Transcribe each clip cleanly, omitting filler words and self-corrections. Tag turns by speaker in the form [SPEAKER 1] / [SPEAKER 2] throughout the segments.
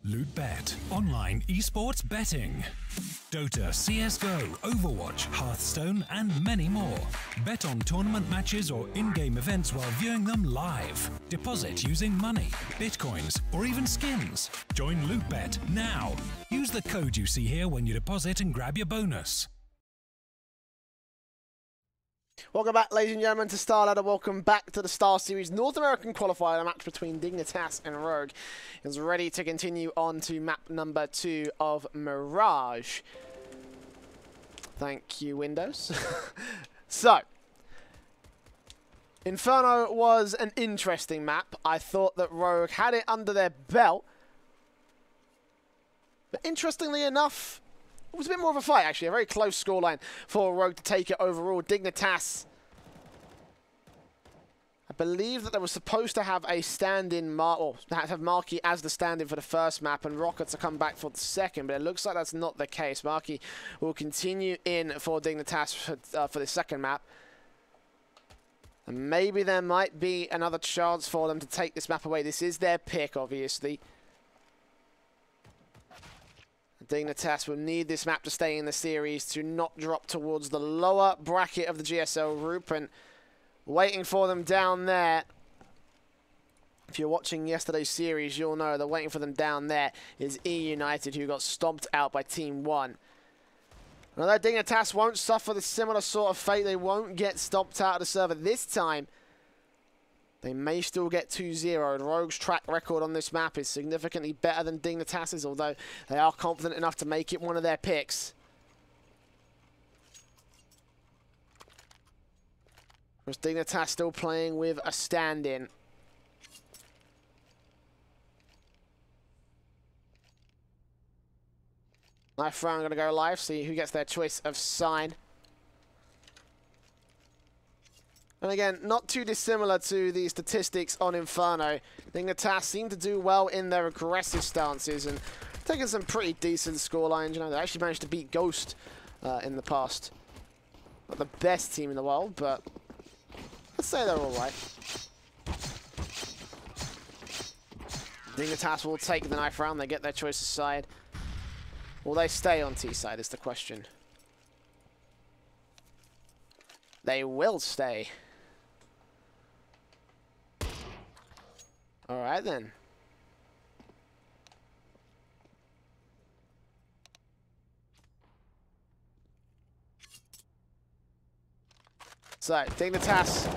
[SPEAKER 1] LootBet, online esports betting. Dota, CSGO, Overwatch, Hearthstone, and many more. Bet on tournament matches or in-game events while viewing them live. Deposit using money, bitcoins, or even skins. Join LootBet now. Use the code you see here when you deposit and grab your bonus.
[SPEAKER 2] Welcome back, ladies and gentlemen, to Starladder. Welcome back to the StarSeries North American Qualifier. The match between Dignitas and Rogue is ready to continue on to map number 2 of Mirage. Thank you, Windows. So, Inferno was an interesting map. I thought that Rogue had it under their belt. But interestingly enough, it was a bit more of a fight, actually. A very close scoreline for Rogue to take it overall. Dignitas, I believe that they were supposed to have a stand-in, or have Marky as the stand-in for the first map, and Rocket to come back for the second, but it looks like that's not the case. Marky will continue in for Dignitas for the second map. And maybe there might be another chance for them to take this map away. This is their pick, obviously. Dignitas will need this map to stay in the series to not drop towards the lower bracket of the GSL group, and waiting for them down there. If you're watching yesterday's series, you'll know that waiting for them down there is E United, who got stomped out by Team 1. And although Dignitas won't suffer the similar sort of fate, they won't get stomped out of the server this time. They may still get 2-0. Rogue's track record on this map is significantly better than Dignitas's, although they are confident enough to make it one of their picks. Whereas Dignitas still playing with a stand-in. Knife round going to go live, see who gets their choice of sign. And again, not too dissimilar to the statistics on Inferno. Dignitas seem to do well in their aggressive stances and taking some pretty decent scorelines. You know, they actually managed to beat Ghost in the past. Not the best team in the world, but let's say they're all right. Dignitas will take the knife round. They get their choice of side. Will they stay on T side is the question. They will stay. All right, then. So, Dignitas.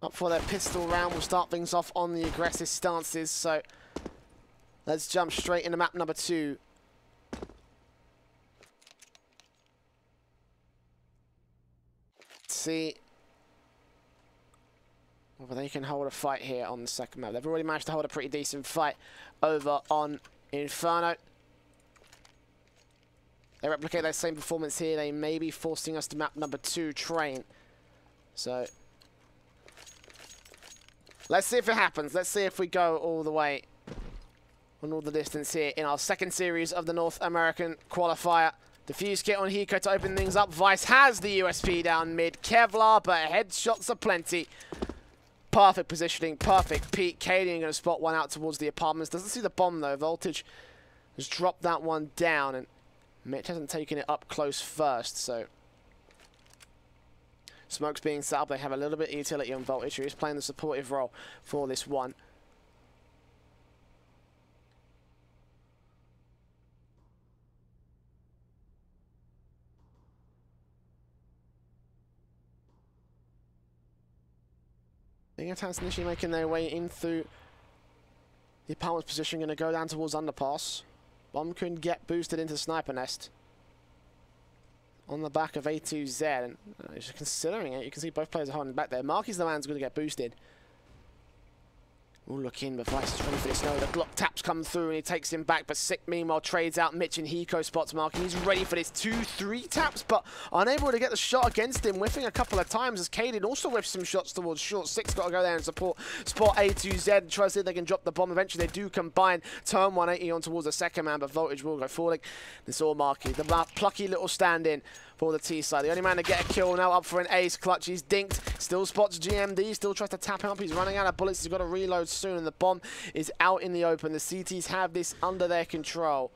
[SPEAKER 2] Up for their pistol round. We'll start things off on the aggressive stances. So, let's jump straight into map number 2. See whether they can hold a fight here on the second map. They've already managed to hold a pretty decent fight over on Inferno. They replicate that same performance here. They may be forcing us to map number 2 train. So let's see if it happens. Let's see if we go all the way on all the distance here in our second series of the North American Qualifier. Defuse kit on Hiko to open things up. Vice has the USP down mid. Kevlar, but headshots are plenty. Perfect positioning, perfect peek. Cadian going to spot one out towards the apartments. Doesn't see the bomb though. Voltage has dropped that one down, and Mitch hasn't taken it up close first, so smoke's being set up. They have a little bit of utility on Voltage, who is playing the supportive role for this one. Dignitas initially making their way in through the apartment's position, going to go down towards underpass. Bomb can get boosted into sniper nest on the back of A2Z, and just considering it, you can see both players are holding back there. Marky's the man who's going to get boosted. We'll look in, but Vice is ready for this. No, the Glock taps come through and he takes him back, but Sick meanwhile trades out Mitch and Hiko spots Marky. He's ready for this 2-3 taps, but unable to get the shot against him, whiffing a couple of times as Caden also whiffs some shots towards short. Sick's got to go there and support spot A2Z and try to see if they can drop the bomb. Eventually they do combine, turn 180 on towards the second man, but Voltage will go falling. It's all Marky. The plucky little stand-in for the T side. The only man to get a kill now, up for an ace. Clutch, he's dinked. Still spots GMD, still tries to tap him up. He's running out of bullets. He's got to reload soon, and the bomb is out in the open. The CTs have this under their control.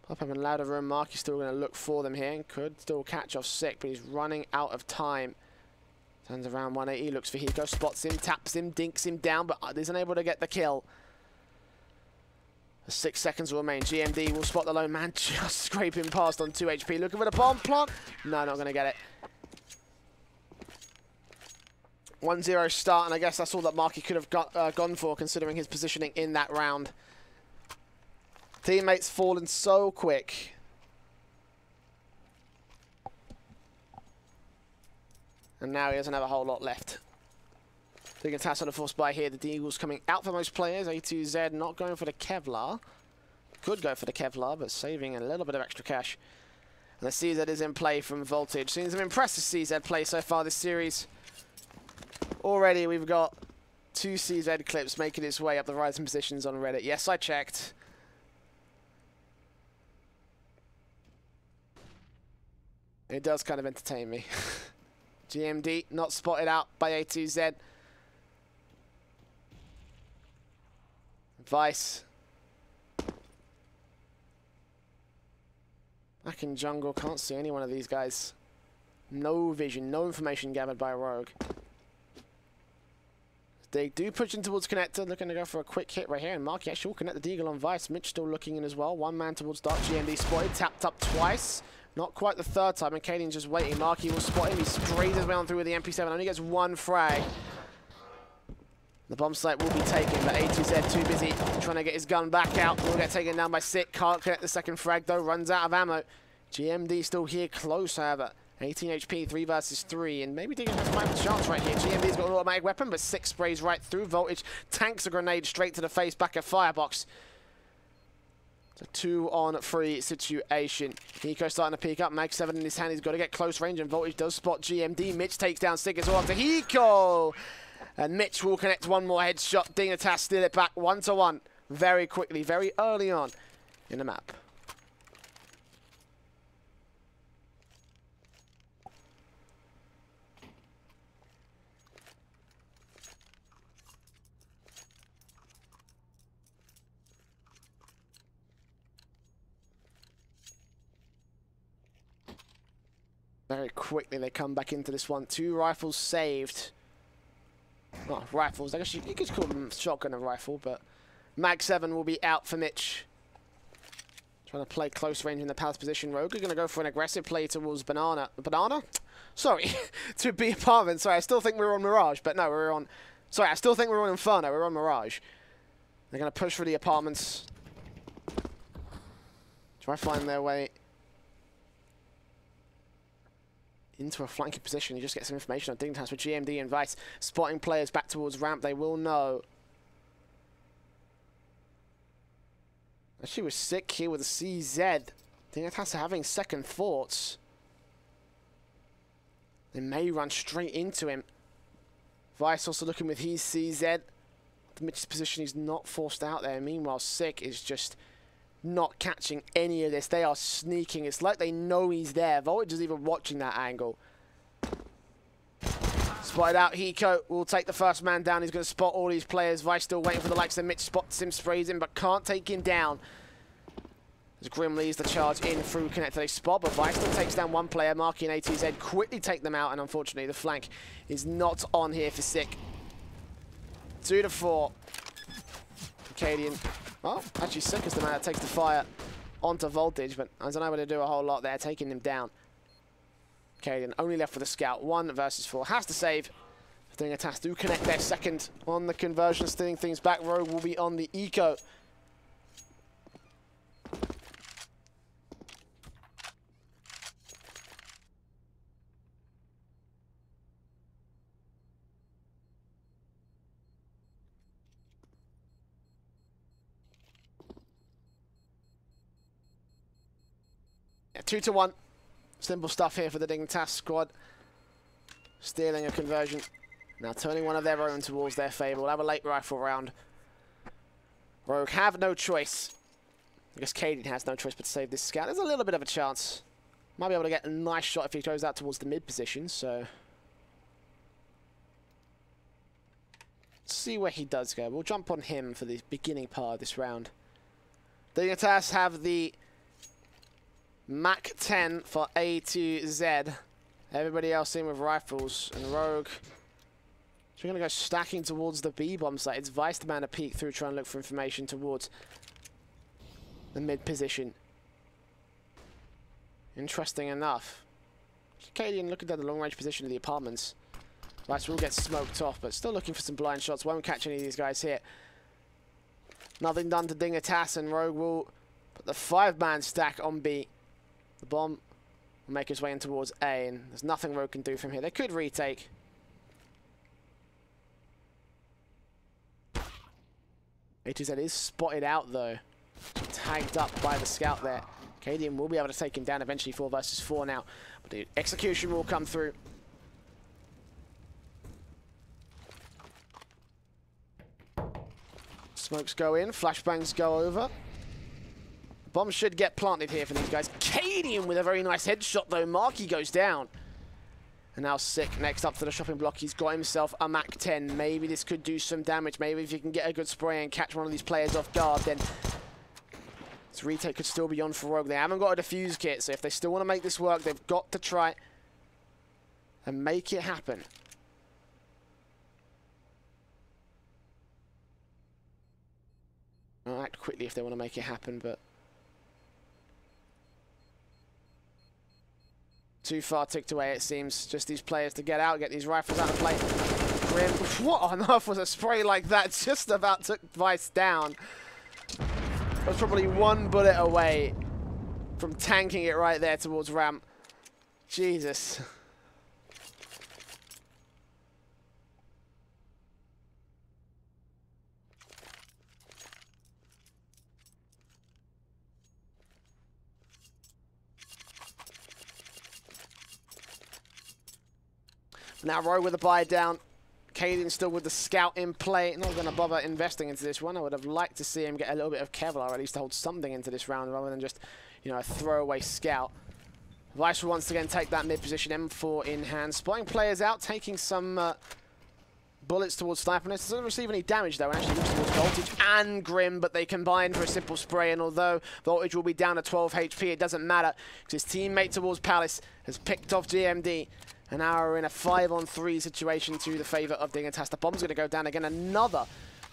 [SPEAKER 2] Pop up in louder room. Mark is still going to look for them here and could still catch off Sick, but he's running out of time. Turns around 180, looks for Hiko, spots him, taps him, dinks him down, but isn't able to get the kill. 6 seconds will remain. GMD will spot the lone man, just scraping past on 2 HP. Looking for the bomb plant. No, not going to get it. 1-0 start, and I guess that's all that Marky could have gone for, considering his positioning in that round. Teammates fallen so quick. And now he doesn't have a whole lot left. dignitas on a force buy here. The Deagle's coming out for most players. A2Z not going for the Kevlar. Could go for the Kevlar, but saving a little bit of extra cash. And the CZ is in play from Voltage. Seen some impressive CZ play so far this series. Already we've got 2 CZ clips making its way up the rising positions on Reddit. Yes, I checked. It does kind of entertain me. GMD not spotted out by A2Z. Vice. Back in jungle, can't see any one of these guys. No vision, no information gathered by Rogue. They do push in towards connector, looking to go for a quick hit right here, and Marky actually will connect the Deagle on Vice. Mitch still looking in as well. One man towards Dark. GMD spotted, tapped up twice. Not quite the third time, and Cadian's just waiting. Marky will spot him. He sprays his way on through with the MP7. Only gets 1 frag. The bomb site will be taken, but A2Z too busy trying to get his gun back out. Will get taken down by Sick. Can't connect the second frag, though. Runs out of ammo. GMD still here close, however. 18 HP, 3 versus 3, and maybe dignitas might have a chance right here. GMD's got an automatic weapon, but Sick sprays right through. Voltage tanks a grenade straight to the face, back at Firebox. It's a 2-on-3 situation. Hiko starting to peek up. Mag 7 in his hand. He's got to get close range, and Voltage does spot GMD. Mitch takes down Sick as well after Hiko. And Mitch will connect one more headshot. dignitas steal it back 1-1 very quickly, very early on in the map. Very quickly they come back into this one. 2 rifles saved. Oh, rifles. I guess you could call them shotgun and rifle, but Mag 7 will be out for Mitch. Trying to play close range in the palace position. Rogue are going to go for an aggressive play towards Banana. Banana? Sorry. To be apartment. Sorry, I still think we were on Mirage, but no, we were on... Sorry, I still think we were on Inferno. We were on Mirage. They're going to push for the apartments. Try to find their way into a flanking position. You just get some information on dignitas with GMD and Vice spotting players back towards ramp. They will know. She was Sick here with a CZ. dignitas are having second thoughts. They may run straight into him. Vice also looking with his CZ. Mitch's position is not forced out there. Meanwhile, Sick is just not catching any of this. They are sneaking. It's like they know he's there. Voltage is even watching that angle. Spotted out. Hiko will take the first man down. He's going to spot all these players. Vice still waiting for the likes of Mitch. Spots him, sprays him, but can't take him down. As Grim leads the charge in through connector. They spot, but Vice still takes down one player. Marky and A2Z quickly take them out, and unfortunately the flank is not on here for Sick. 2-4. Cadian. Well, actually Sick is the man that takes the fire onto Voltage, but I don't know what to do a whole lot there, taking him down. Cadian only left with a scout. 1 versus 4. Has to save. dignitas do connect their second on the conversion, stealing things back. Rogue will be on the eco. Yeah, 2-1. Simple stuff here for the dignitas squad. Stealing a conversion. Now turning one of their own towards their favour. We'll have a late rifle round. Rogue have no choice. I guess Cadian has no choice but to save this scout. There's a little bit of a chance. Might be able to get a nice shot if he goes out towards the mid position, so... Let's see where he does go. We'll jump on him for the beginning part of this round. Dignitas have the Mac 10 for A to Z. Everybody else in with rifles, and Rogue... So we're going to go stacking towards the B-bomb site. It's Vice the man to peek through, try and look for information towards the mid position. Interesting enough. Cadian looking at the long-range position of the apartments. Vice will get smoked off, but still looking for some blind shots. Won't catch any of these guys here. Nothing done to dignitas, and Rogue will put the 5-man stack on B. The bomb will make his way in towards A, and there's nothing Rogue can do from here. They could retake. A2Z is spotted out, though. Tagged up by the scout there. Cadian will be able to take him down eventually, 4 versus 4 now. But the execution will come through. Smokes go in, flashbangs go over. Bomb should get planted here for these guys. Cadian with a very nice headshot, though. Marky goes down. And now Sick next up to the shopping block. He's got himself a Mac 10. Maybe this could do some damage. Maybe if you can get a good spray and catch one of these players off guard, then this retake could still be on for Rogue. They haven't got a defuse kit, so if they still want to make this work, they've got to try and make it happen. I'll act quickly if they want to make it happen, but too far ticked away, it seems. Just these players to get out, get these rifles out of play. Grim, what on earth was a spray like that? Just about took Vice down. That was probably 1 bullet away from tanking it right there towards ramp. Jesus. Now Rogue with a buy down. Cadian still with the scout in play. Not going to bother investing into this one. I would have liked to see him get a little bit of Kevlar, or at least to hold something into this round rather than just, you know, a throwaway scout. Vice will once again take that mid position, M4 in hand. Spotting players out, taking some bullets towards Sniper. Doesn't receive any damage though, and actually moves towards Voltage and Grim, but they combine for a simple spray, and although Voltage will be down to 12 HP, it doesn't matter, because his teammate towards Palace has picked off GMD. And now we're in a 5-on-3 situation to the favour of Dignitas. The bomb's going to go down again. Another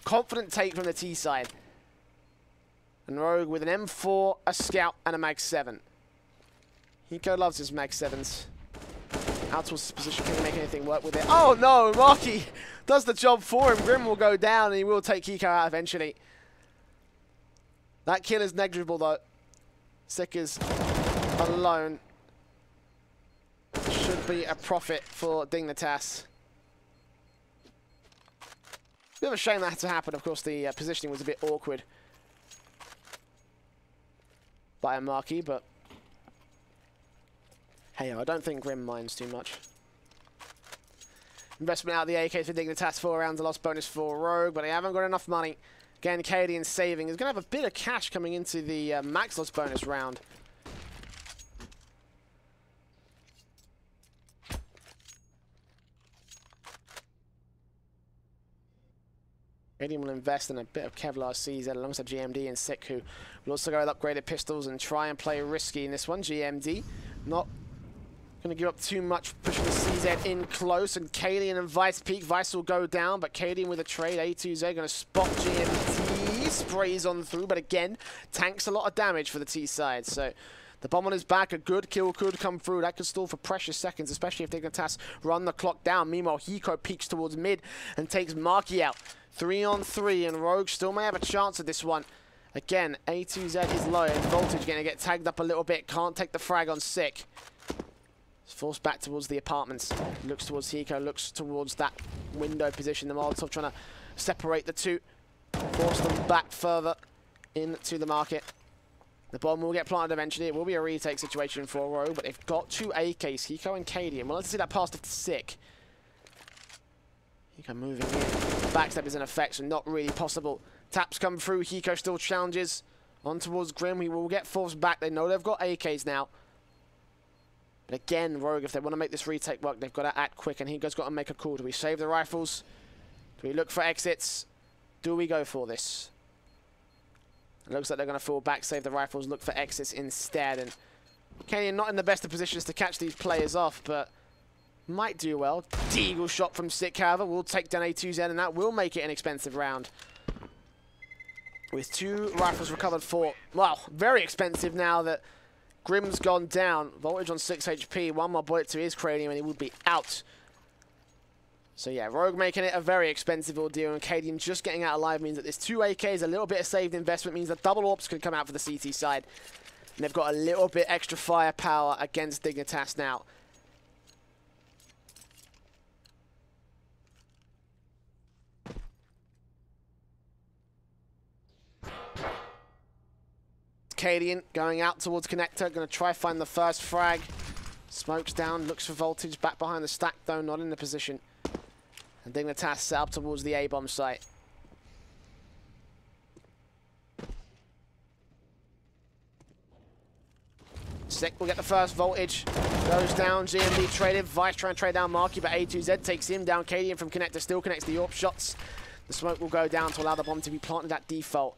[SPEAKER 2] confident take from the T side. And Rogue with an M4, a Scout, and a Mag 7. Hiko loves his Mag 7s. Out towards his position. Can he make anything work with it? Oh no! Marky does the job for him. Grim will go down, and he will take Hiko out eventually. That kill is negligible, though. Sick is alone. Should be a profit for Dignitas. Bit of a shame that had to happen. Of course, the positioning was a bit awkward by a Marquis, but hey, I don't think Grim minds too much. Investment out of the AK for Dignitas, 4 rounds, a loss bonus for Rogue, but they haven't got enough money. Again, Cadian saving. He's going to have a bit of cash coming into the max loss bonus round. Cadian will invest in a bit of Kevlar CZ alongside GMD and Sick, who will also go with upgraded pistols and try and play risky in this one. GMD not going to give up too much, pushing the CZ in close, and Cadian and Vice peek. Vice will go down, but Cadian with a trade. A2Z going to spot GMD, sprays on through, but again, tanks a lot of damage for the T side. So the bomb on his back, a good kill could come through. That could stall for precious seconds, especially if Dignitas run the clock down. Meanwhile, Hiko peeks towards mid and takes Marky out. 3-on-3, and Rogue still may have a chance at this one. Again, A2Z is low, and Voltage going to get tagged up a little bit. Can't take the frag on Sick. It's forced back towards the apartments. Looks towards Hiko, looks towards that window position. The Molotov trying to separate the two. Force them back further into the market. The bomb will get planted eventually. It will be a retake situation for Rogue, but they've got 2 AKs, Hiko and Cadian. Well, let's see that pass to Sick. Hiko moving in. Backstep is in effect, so not really possible. Taps come through. Hiko still challenges on towards Grim. He will get forced back. They know they've got AKs now. But again, Rogue, if they want to make this retake work, they've got to act quick, and Hiko's got to make a call. Do we save the rifles? Do we look for exits? Do we go for this? It looks like they're going to fall back, save the rifles, look for exits instead. And Canyon not in the best of positions to catch these players off, but might do well. Deagle shot from Sick, however, will take down A2Z, and that will make it an expensive round. With 2 rifles recovered for, well, very expensive now that Grim's gone down. Voltage on 6 HP, 1 more bullet to his cranium, and he would be out. So yeah, Rogue making it a very expensive ordeal, and Cadian just getting out alive means that this 2 AKs, a little bit of saved investment, means that double AWPs could come out for the CT side. And they've got a little bit extra firepower against Dignitas now. Cadian going out towards Connector, going to try find the first frag. Smokes down, looks for Voltage, back behind the stack though, not in the position. And Dignitas set up towards the A-bomb site. Sick will get the first Voltage. Goes down, GMB traded. Vice trying to trade down Marky, but A2Z takes him down. Cadian from Connector still connects the AWP shots. The smoke will go down to allow the bomb to be planted at default.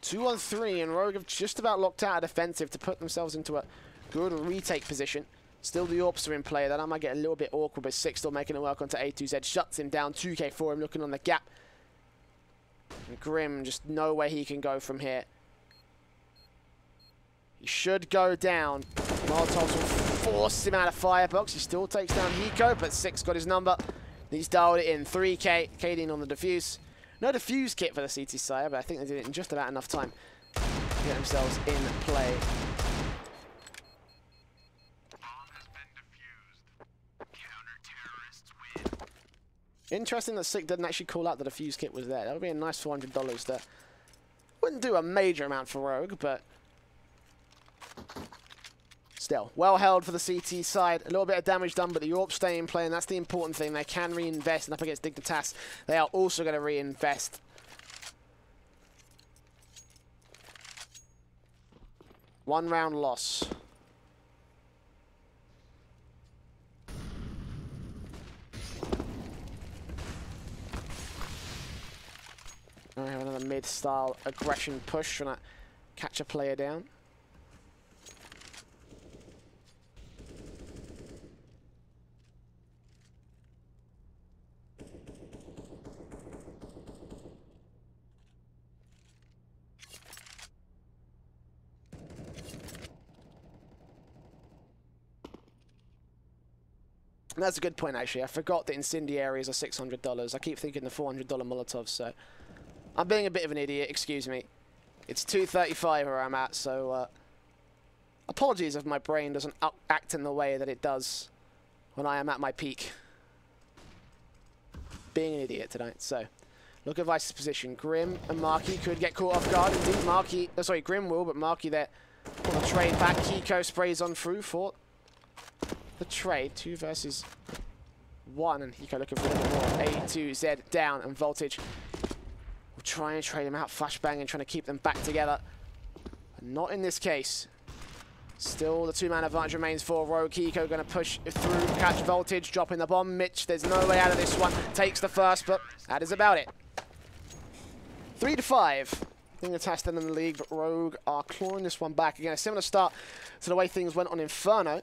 [SPEAKER 2] 2 on 3, and Rogue have just about locked out a defensive to put themselves into a good retake position. Still the AWPs are in play. That might get a little bit awkward, but Sick still making it work onto A2Z. Shuts him down, 2K for him, looking on the gap. And Grim, just no way he can go from here. He should go down. Molotov will force him out of firebox. He still takes down Hiko, but Sick's got his number. He's dialed it in. 3K, Cadian on the defuse. No defuse kit for the CT side, but I think they did it in just about enough time to get themselves in play. Interesting that Sick didn't actually call out that the defuse kit was there. That would be a nice $400 that wouldn't do a major amount for Rogue, but still, well held for the CT side. A little bit of damage done, but the AWP stay in play, and that's the important thing. They can reinvest, and up against Dignitas, they are also going to reinvest. One round loss. We have another mid-style aggression push, trying to catch a player down. That's a good point, actually. I forgot that incendiaries are $600. I keep thinking the $400 Molotovs, so I'm being a bit of an idiot, excuse me. It's 2:35 where I'm at, so apologies if my brain doesn't act in the way that it does when I am at my peak. Being an idiot tonight, so look at Vice's position. Grim and Marky could get caught off guard. Indeed, Marky, sorry, Grim will, but Marky there on the trade back. Hiko sprays on through for the trade. 2 versus 1, and Hiko looking for a little bit more. A2Z down, and Voltage will try and trade him out. Flashbang and trying to keep them back together. But not in this case. Still, the 2-man advantage remains for Rogue. Hiko going to push through, catch Voltage, dropping the bomb. Mitch, there's no way out of this one. Takes the first, but that is about it. 3-5. I think they're tested in the league, but Rogue are clawing this one back. Again, a similar start to the way things went on Inferno.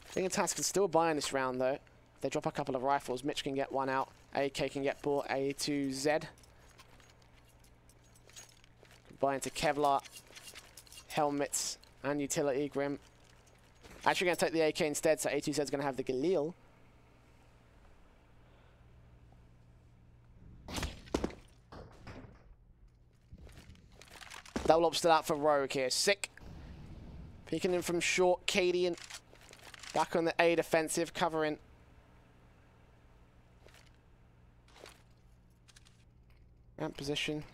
[SPEAKER 2] I think Task can still buy in this round, though. If they drop a couple of rifles, Mitch can get one out. AK can get bought. A2Z. Buy into Kevlar, helmets, and utility. Grim actually going to take the AK instead, so A2Z is going to have the Galil. Double up stood out for Rogue here. Sick. Peeking in from short. Cadian back on the A defensive, covering. Ramp position.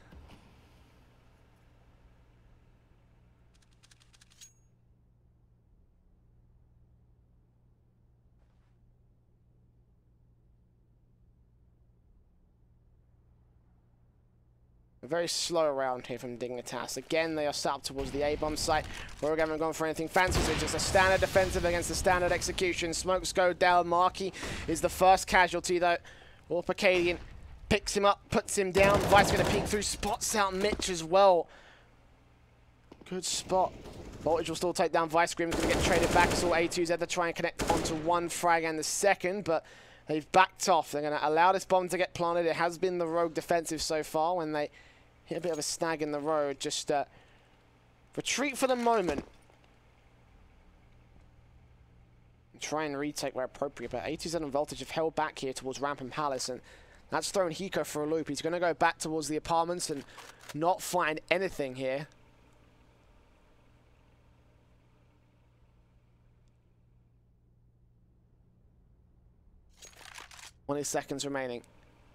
[SPEAKER 2] A very slow round here from Dignitas. Again, they are set up towards the A-bomb site. Rogue haven't gone for anything fancy, so just a standard defensive against a standard execution. Smokes go down. Marky is the first casualty, though. Orpacadian picks him up, puts him down. Vice going to peek through, spots out Mitch as well. Good spot. Voltage will still take down Vice. Grim's going to get traded back. Saw A2Z to try and connect onto one frag and the second, but they've backed off. They're going to allow this bomb to get planted. It has been the Rogue defensive so far when they hit a bit of a snag in the road. Just retreat for the moment. Try and retake where appropriate, but A2Z and Voltage have held back here towards Ramp and Palace, and that's thrown Hiko for a loop. He's going to go back towards the apartments and not find anything here. 20 seconds remaining.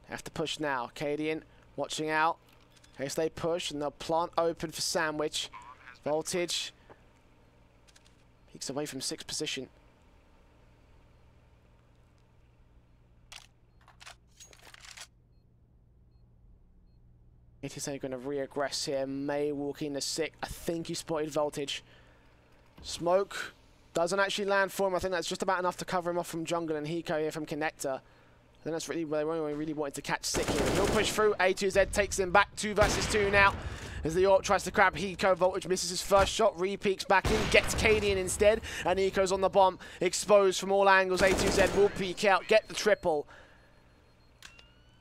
[SPEAKER 2] Have to push now. Cadian watching out. In case they push, and they'll plant open for Sandwich. Voltage peeks away from 6th position. It is going to re-aggress here. May walking to 6. I think he spotted Voltage. Smoke doesn't actually land for him. I think that's just about enough to cover him off from Jungle and Hiko here from Connector. Then that's really where they really wanted to catch Sick here. He'll push through. A2Z takes him back. 2 versus 2 now. As the Orc tries to grab Hiko, Voltage misses his first shot. Re-peeks back in, gets Cadian instead. And Hiko's on the bomb. Exposed from all angles. A2Z will peek out, get the triple.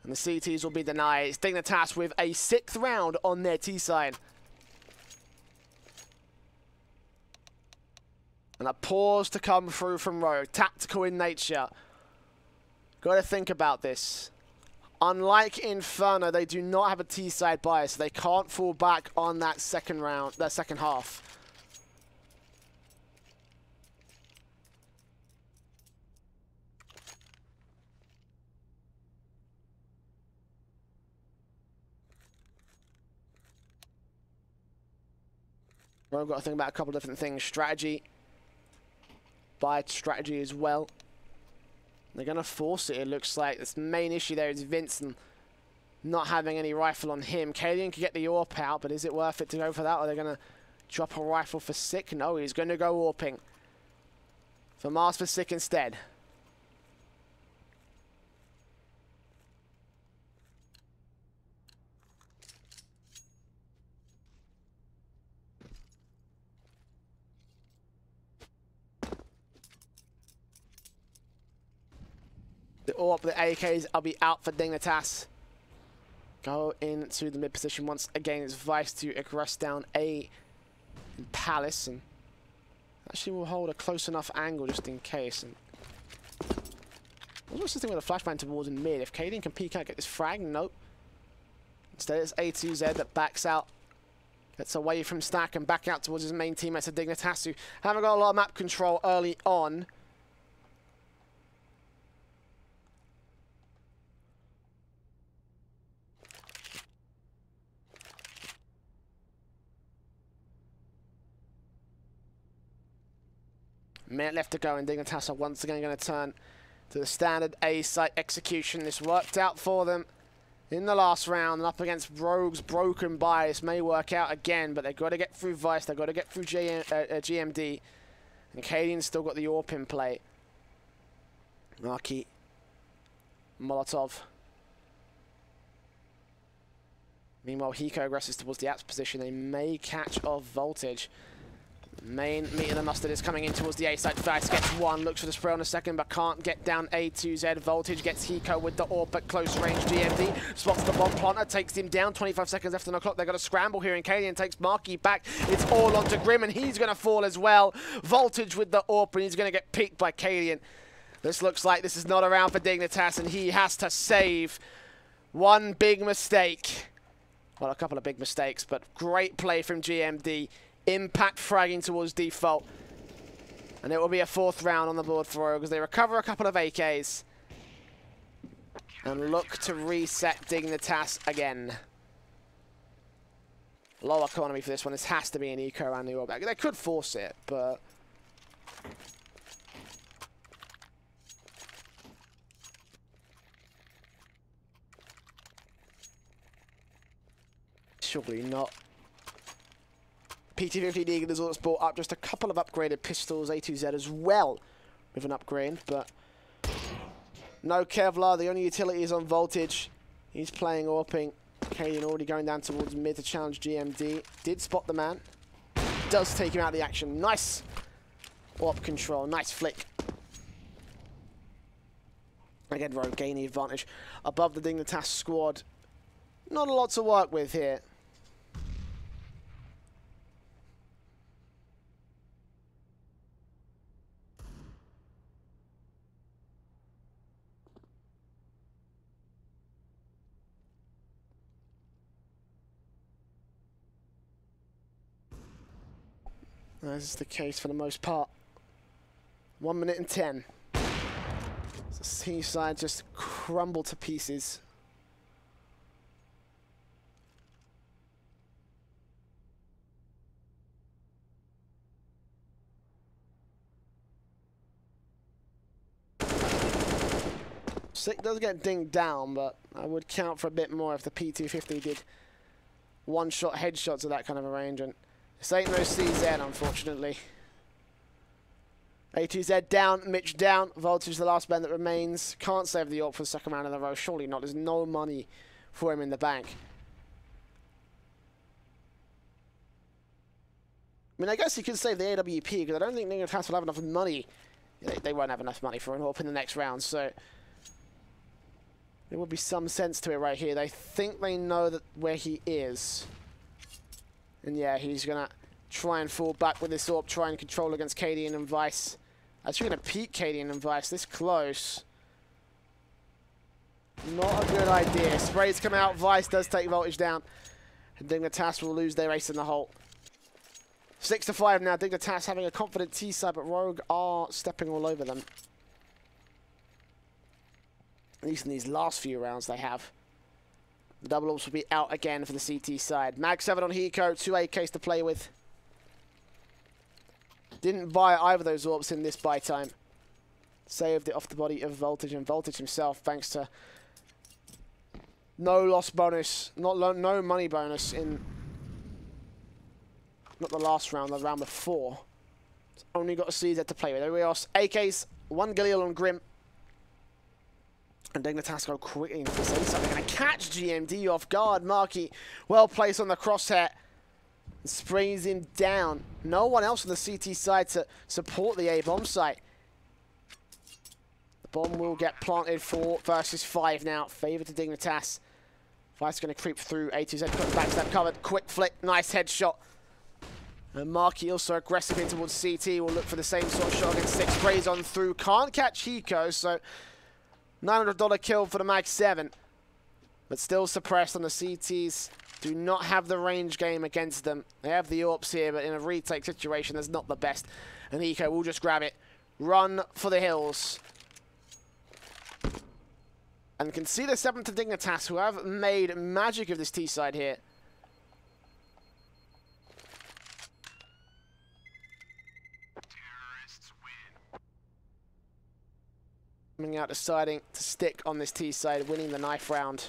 [SPEAKER 2] And the CTs will be denied. It's Dignitas with a 6th round on their T-side. And a pause to come through from Rogue. Tactical in nature. Got to think about this. Unlike Inferno, they do not have a T-side bias. So they can't fall back on that second round, that second half. We've got to think about a couple of different things. Strategy. Buy strategy as well. They're going to force it, it looks like. The main issue there is Vincent not having any rifle on him. Cadian could get the AWP out, but is it worth it to go for that? Or are they going to drop a rifle for Sick? No, he's going to go AWPing. For Mars for Sick instead. The AWP, the AKs, I'll be out for Dignitas. Go into the mid position once again. It's Vice to aggress down A in Palace, and actually will hold a close enough angle just in case. And I was just thinking with a flashbang towards mid. If Cadian can peek out, get this frag, nope. Instead, it's A2Z that backs out, gets away from Stack and back out towards his main teammates of Dignitas, who haven't got a lot of map control early on. Minute left to go, and Dignitas are once again going to turn to the standard A site execution. This worked out for them in the last round, and up against Rogue's broken bias may work out again, but they've got to get through Vice, they've got to get through GMD, and Cadian's still got the AWP in play. Marky, Molotov. Meanwhile, Hiko aggresses towards the apps position. They may catch off Voltage. Main meat of the mustard is coming in towards the A side. Vice gets one, looks for the spray on a second, but can't get down A2Z. Voltage gets Hiko with the AWP at close range. GMD spots the bomb planter, takes him down. 25 seconds left on the clock. They've got a scramble here, and Cadian takes Marky back. It's all onto Grim, and he's going to fall as well. Voltage with the AWP, and he's going to get peeked by Cadian. This looks like this is not around for Dignitas, and he has to save one big mistake. Well, a couple of big mistakes, but great play from GMD. Impact fragging towards default. And it will be a 4th round on the board for Rogue as they recover a couple of AKs. And look to reset Dignitas again. Low economy for this one. This has to be an eco and the AWP. They could force it, but... Surely not. PT-50 Dignitas has brought up just a couple of upgraded pistols, A2Z as well, with an upgrade, but no Kevlar. The only utility is on voltage. He's playing AWPing. Cadian already going down towards mid to challenge GMD. Did spot the man. Does take him out of the action. Nice AWP control. Nice flick. Again, Rogue gaining the advantage above the Dignitas squad. Not a lot to work with here. This is the case for the most part. 1 minute and 10. The seaside just crumbled to pieces. Sick does get dinged down, but I would count for a bit more if the P250 did one-shot headshots at that kind of a range. And this ain't no CZ, unfortunately. A2Z down, Mitch down. Voltage the last man that remains. Can't save the AWP for the second round in a row. Surely not. There's no money for him in the bank. I mean, I guess he could save the AWP, because I don't think Dignitas will have enough money. They won't have enough money for an AWP in the next round, so there would be some sense to it right here. They think they know that where he is. And yeah, he's going to try and fall back with this AWP, try and control against Cadian and Vice. Actually going to peek Cadian and Vice this close. Not a good idea. Sprays come out, Vice does take voltage down. And Dignitas will lose their ace in the hole. 6-5 now. Dignitas having a confident T-side, but Rogue are stepping all over them. At least in these last few rounds they have. The double AWPs will be out again for the CT side. Mag 7 on Hiko, 2 AKs to play with. Didn't buy either of those AWPs in this buy time. Saved it off the body of Voltage, and Voltage himself, thanks to no loss bonus, no money bonus in not the last round, the round before. It's only got a CZ to play with. Everybody else, AKs, 1 Galil on Grim. And Dignitas go quickly into the side. They're going to catch GMD off guard. Markey well placed on the crosshair. Sprays him down. No one else on the CT side to support the A-bomb site. The bomb will get planted 4 versus 5 now. Favor to Dignitas. Vice going to creep through. A2Z put the backstab covered. Quick flick. Nice headshot. And Markey also aggressive in towards CT. Will look for the same sort of shot against 6. Sprays on through. Can't catch Hiko, so $900 kill for the Mag 7. But still suppressed on the CTs. Do not have the range game against them. They have the AWPs here, but in a retake situation, that's not the best. And Hiko will just grab it. Run for the hills. And can see the 7th to Dignitas, who have made magic of this T-side here. Coming out deciding to stick on this T-side, winning the knife round.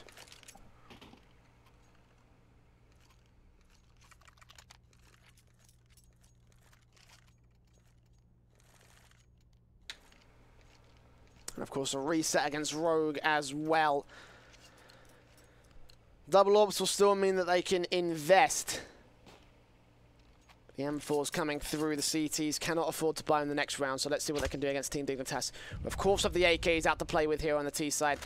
[SPEAKER 2] And of course a reset against Rogue as well. Double AWPs will still mean that they can invest. The M4's coming through. The CTs cannot afford to buy in the next round, so let's see what they can do against Team Dignitas. We of course have the AKs out to play with here on the T side.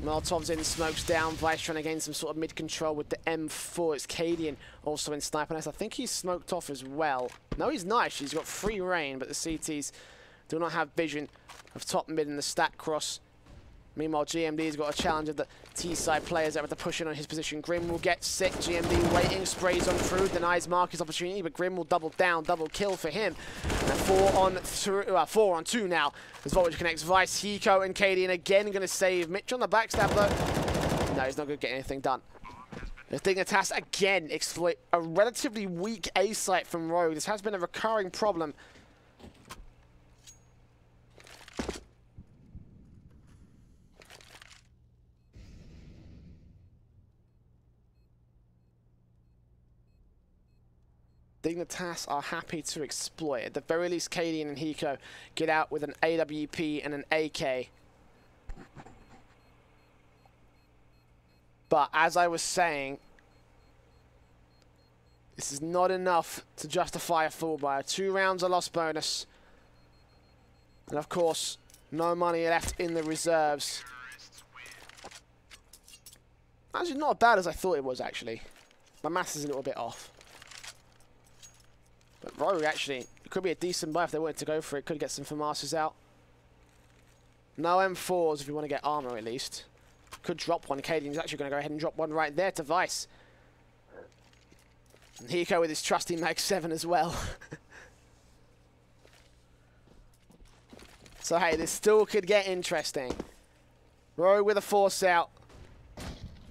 [SPEAKER 2] Molotov's in, smokes down. Vice trying to gain some sort of mid-control with the M4. It's Cadian also in sniper nest. I think he's smoked off as well. No, he's nice. He's got free reign, but the CTs do not have vision of top mid in the stack cross. Meanwhile, GMD's got a challenge of the T-side players that have to push in on his position. Grim will get sick. GMD waiting, sprays on through, denies Mark his opportunity, but Grim will double down, double kill for him. And 4 on 2 now as Voltage connects. Vice, Hiko, and Cadian again going to save Mitch on the backstab though. No, he's not going to get anything done. The Dignitas again exploit a relatively weak A site from Rogue. This has been a recurring problem. Dignitas are happy to exploit. At the very least, Cadian and Hiko get out with an AWP and an AK. But as I was saying, this is not enough to justify a full buy. 2 rounds of loss bonus. And of course, no money left in the reserves. Actually, not as bad as I thought it was, actually. My maths is a little bit off. But Rogue, actually, it could be a decent buy if they wanted to go for it. Could get some FAMASs out. No M4s if you want to get armor, at least. Could drop one. Cadian's actually going to go ahead and drop one right there to Vice. And Hiko with his trusty Mag 7 as well. So, hey, this still could get interesting. Rogue with a force out.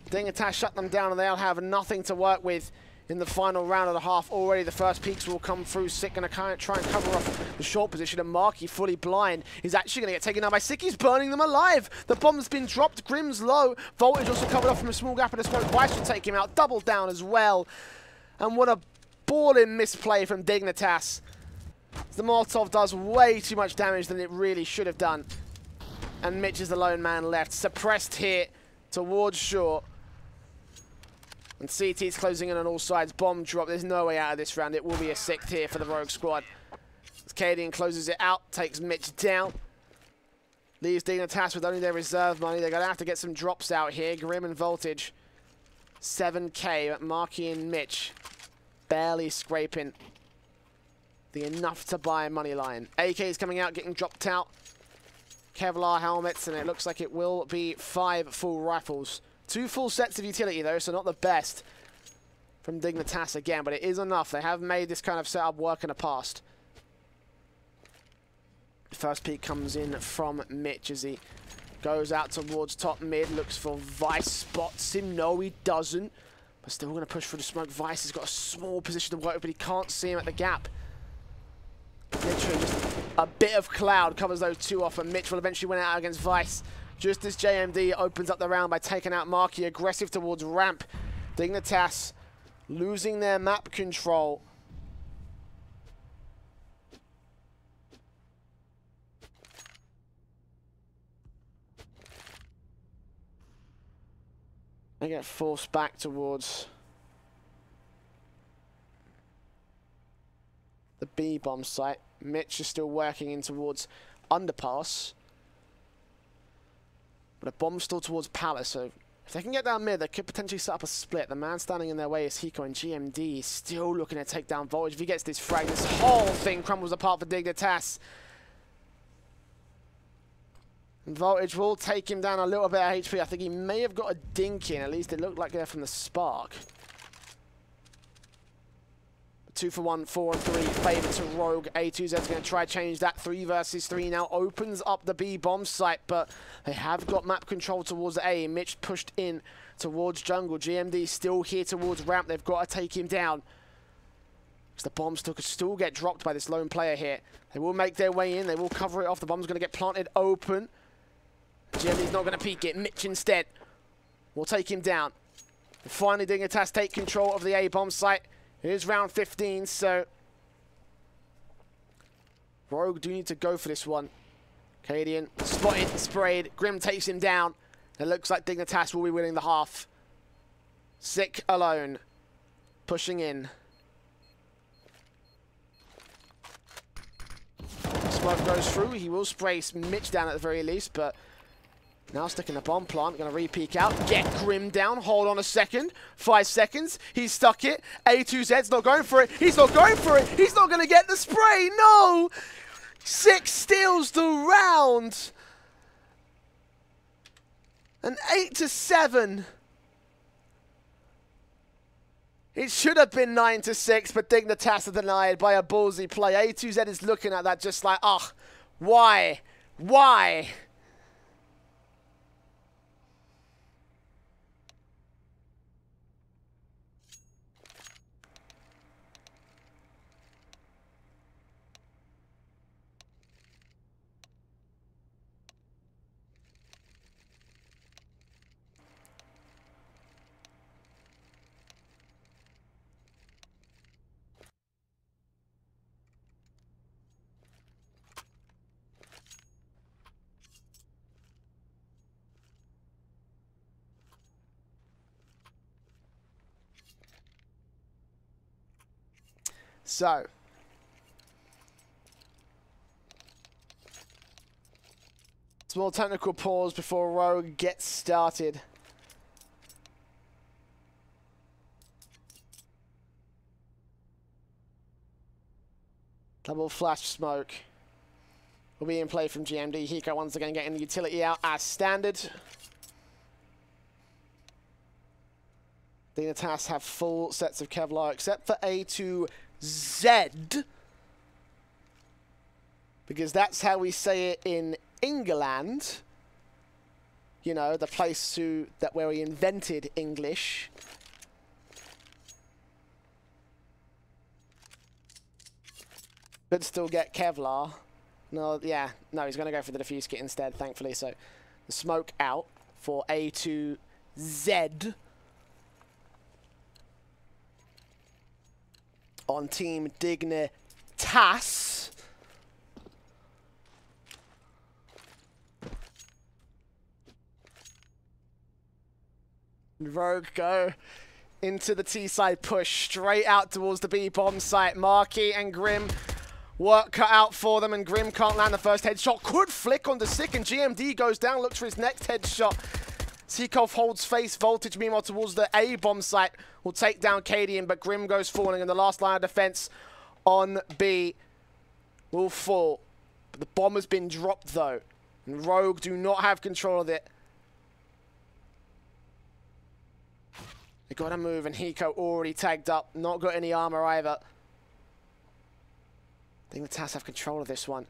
[SPEAKER 2] Dignitas shut them down and they'll have nothing to work with in the final round of the half. Already the first peaks will come through. Sick going to try and cover off the short position, and Marky, fully blind, is actually going to get taken down by Sick. He's burning them alive. The bomb's been dropped. Grim's low. Voltage also covered off from a small gap in the smoke. Vice will take him out. Double down as well. And what a balling misplay from Dignitas. The Molotov does way too much damage than it really should have done. And Mitch is the lone man left. Suppressed hit towards short. And CT's closing in on all sides. Bomb drop. There's no way out of this round. It will be a 6th here for the Rogue squad. As Cadian closes it out, takes Mitch down. Leaves Dignitas with only their reserve money. They're going to have to get some drops out here. Grim and Voltage. 7k, but Marky and Mitch barely scraping the enough to buy money line. AK is coming out, getting dropped out. Kevlar helmets, and it looks like it will be 5 full rifles. 2 full sets of utility, though, so not the best from Dignitas again, but it is enough. They have made this kind of setup work in the past. First peek comes in from Mitch as he goes out towards top mid, looks for Vice, spots him. No, he doesn't. But still going to push through the smoke. Vice has got a small position to work with, but he can't see him at the gap. Literally just a bit of cloud covers those 2 off, and Mitch will eventually win out against Vice. Just as JMD opens up the round by taking out Marky, aggressive towards ramp. Dignitas losing their map control. They get forced back towards the B bomb site. Mitch is still working in towards underpass. But a bomb's still towards Palace, so if they can get down mid, they could potentially set up a split. The man standing in their way is Hiko, and GMD is still looking to take down Voltage. If he gets this frag, this whole thing crumbles apart for Dignitas. And Voltage will take him down a little bit of HP. I think he may have got a dink in. At least it looked like they're from the spark. 2 for 1, 4 and 3, favor to Rogue. A2Z's going to try to change that. 3 versus 3 now opens up the B bomb site, but they have got map control towards A. Mitch pushed in towards jungle. GMD still here towards ramp. They've got to take him down. Because the bomb could still get dropped by this lone player here. They will make their way in. They will cover it off. The bomb's going to get planted open. GMD's not going to peek it. Mitch instead will take him down. And finally, Dignitas take control of the A bomb site. It is round 15, so Rogue do need to go for this one. Cadian spotted, sprayed. Grim takes him down. It looks like Dignitas will be winning the half. Sick alone, pushing in. Smoke goes through. He will spray Mitch down at the very least, but now sticking the bomb plant, going to re-peek out, get Grim down, hold on a second, 5 seconds, he's stuck it, A2Z's not going for it, he's not going for it, he's not going to get the spray, no! 6 steals the round! An 8-7. It should have been 9-6, but Dignitas are denied by a ballsy play. A2Z is looking at that just like, ugh, why? Why? So, small technical pause before Rogue gets started. Double flash smoke will be in play from GMD. Hiko once again getting the utility out as standard. Dignitas have full sets of Kevlar except for A to Z, because that's how we say it in England. You know, the place where we invented English. Could still get Kevlar. No, yeah, no, he's going to go for the defuse kit instead, thankfully. So the smoke out for A to Z on Team Dignitas. Rogue go into the T side push, straight out towards the B bomb site. Marky and Grim, work cut out for them, and Grim can't land the first headshot. Could flick onto Sick, and GMD goes down, looks for his next headshot. Seekov holds face. Voltage, meanwhile, towards the A bomb site, will take down Cadian, but Grim goes falling, and the last line of defense on B will fall. But the bomb has been dropped, though, and Rogue do not have control of it. They got to move, and Hiko already tagged up. Not got any armor either. I think the Taz have control of this one.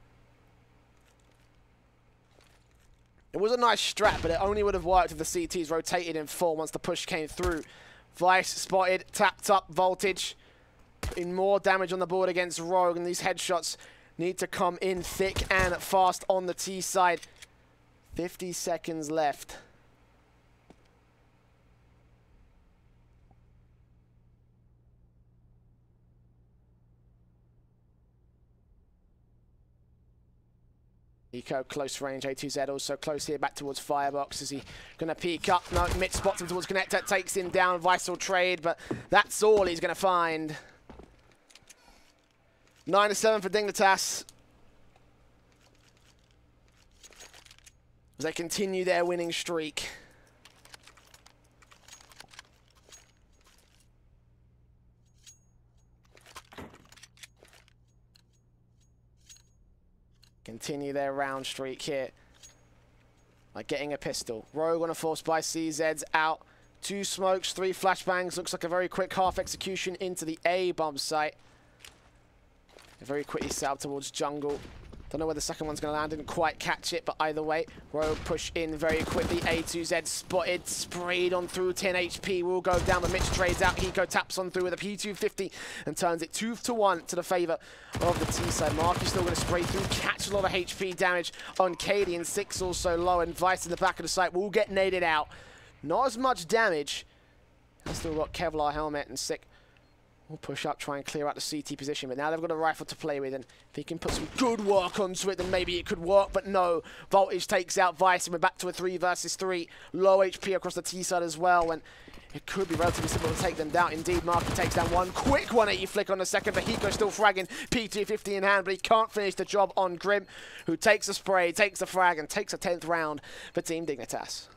[SPEAKER 2] It was a nice strat, but it only would have worked if the CTs rotated in full once the push came through. Vice spotted, tapped up Voltage. Putting more damage on the board against Rogue, and these headshots need to come in thick and fast on the T side. 50 seconds left. Eco close range, A2Z also close here, back towards Firebox. Is he going to peek up? No, Mitch spots him towards Connector, takes him down, Vital trade, but that's all he's going to find. 9-7 for Dignitas, as they continue their winning streak. Continue their round streak here by getting a pistol. Rogue on a force by CZ's out. 2 smokes, 3 flashbangs. Looks like a very quick half execution into the A bomb site. Very quickly set up towards jungle. Don't know where the second one's going to land. Didn't quite catch it, but either way, Rogue push in very quickly. A2Z spotted, sprayed on through. 10 HP will go down, but Mitch trades out. Hiko taps on through with a P250 and turns it 2-1 to the favor of the T side. Mark is still going to spray through, catch a lot of HP damage on Cadian. 6 also low, and Vice in the back of the site will get naded out. Not as much damage. Has still got Kevlar helmet, and Sick will push up, try and clear out the CT position, but now they've got a rifle to play with, and if he can put some good work onto it, then maybe it could work, but no. Voltage takes out Vice, and we're back to a 3 versus 3. Low HP across the T side as well, and it could be relatively simple to take them down. Indeed, Marky takes down one. Quick 180 flick on the second, but Hiko still fragging. P250 in hand, but he can't finish the job on Grim, who takes a spray, takes a frag, and takes a 10th round for Team Dignitas.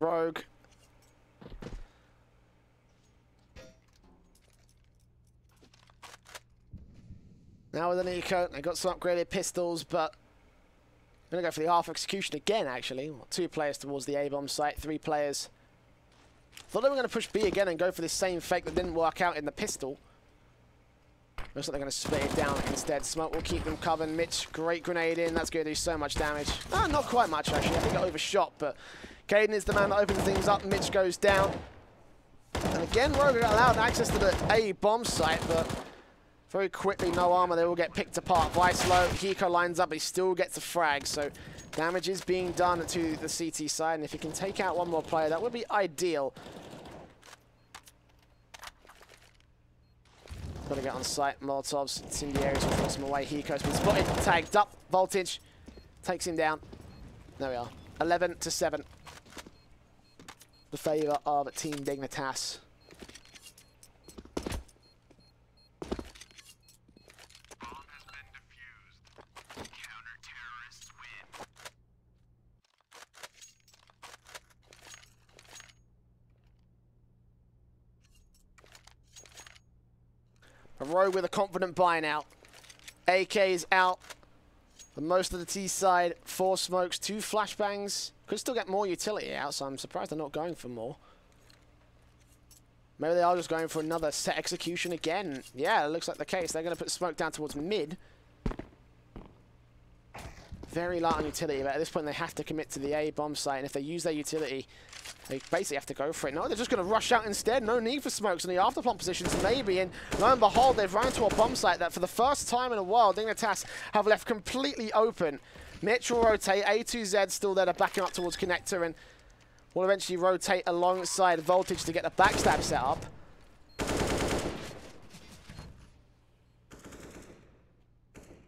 [SPEAKER 2] Rogue. Now with an eco, they got some upgraded pistols, but I'm going to go for the half execution again, actually. 2 players towards the A-bomb site, 3 players. Thought they were going to push B again and go for this same fake that didn't work out in the pistol. Looks like they're going to split it down instead. Smoke will keep them covered. Mitch, great grenade in. That's going to do so much damage. Not quite much, actually. I think it overshot, but Caden is the man that opens things up. Mitch goes down. And again, Rogue got allowed access to the A bomb site, but Very quickly, no armor, they will get picked apart. Vice low, Hiko lines up, he still gets a frag, so damage is being done to the CT side, and if he can take out one more player, that would be ideal. Got to get on site, Molotovs, incendiaries will force him away. Hiko's been spotted, tagged up, Voltage takes him down. There we are, 11-7. The favour of Team Dignitas. A Rogue with a confident buy now. AK is out for most of the T side. 4 smokes, 2 flashbangs. Could still get more utility out, so I'm surprised they're not going for more. Maybe they are just going for another set execution again. Yeah, it looks like the case. They're going to put smoke down towards mid. Very light on utility, but at this point they have to commit to the A bomb site, and if they use their utility, they basically have to go for it. No, they're just going to rush out instead. No need for smokes in the afterplant positions, maybe. And lo and behold, they've run into a bomb site that for the first time in a while, Dignitas have left completely open. Mitch will rotate. A2Z still there to back him up towards connector, and will eventually rotate alongside Voltage to get the backstab set up.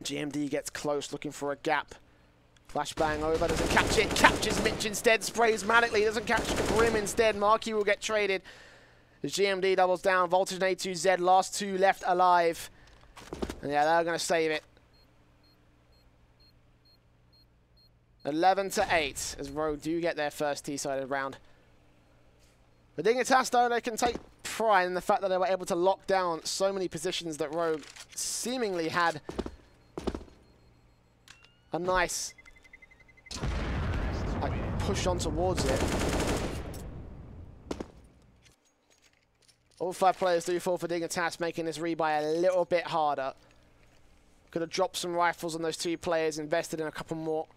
[SPEAKER 2] GMD gets close, looking for a gap. Flashbang over, doesn't catch it, captures Mitch instead, sprays manically, doesn't catch Grim instead. Marquis will get traded. The GMD doubles down, Voltage and A2Z, last 2 left alive. And yeah, they're going to save it. 11-8, as Rogue do get their first T-sided round. But Dignitas, though, they can take pride in the fact that they were able to lock down so many positions that Rogue seemingly had a nice push on towards it. All 5 players do fall for Dignitas, making this rebuy a little bit harder. Could have dropped some rifles on those 2 players, invested in a couple more.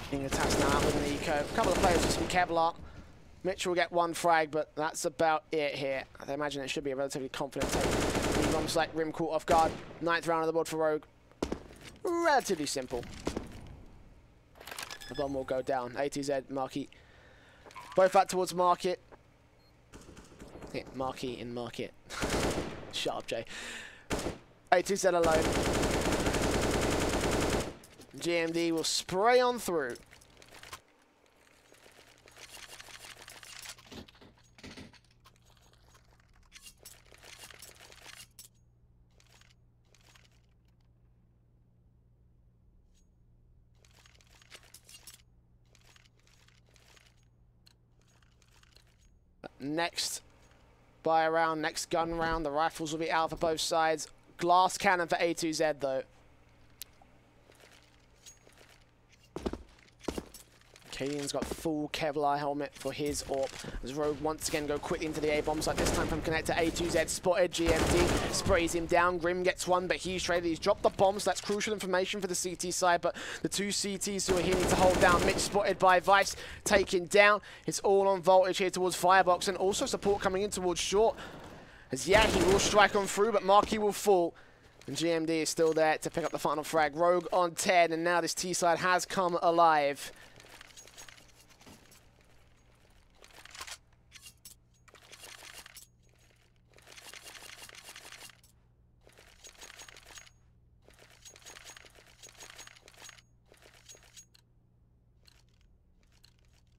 [SPEAKER 2] Being attacked now out with an eco. A couple of players with some Kevlar. Mitch will get 1 frag, but that's about it here. I imagine it should be a relatively confident take. The bombs like Rim caught off guard. 9th round on the board for Rogue. Relatively simple. The bomb will go down. A2Z, Marquis. Both out towards Market. Yeah, Marquis in Market. Shut up, Jay. A2Z alone. GMD will spray on through. Next buy round, next gun round, the rifles will be out for both sides. Glass cannon for A2Z though. Cadian's got full Kevlar helmet for his AWP. As Rogue once again go quickly into the A-bomb site, this time from connector. A2Z spotted, GMD sprays him down. Grim gets 1, but he's traded. He's dropped the bombs. That's crucial information for the CT side, but the 2 CTs who are here need to hold down. Mitch spotted by Vice, taken down. It's all on Voltage here towards Firebox, and also support coming in towards Short. As yeah, he will strike on through, but Marquis will fall. And GMD is still there to pick up the final frag. Rogue on 10, and now this T side has come alive.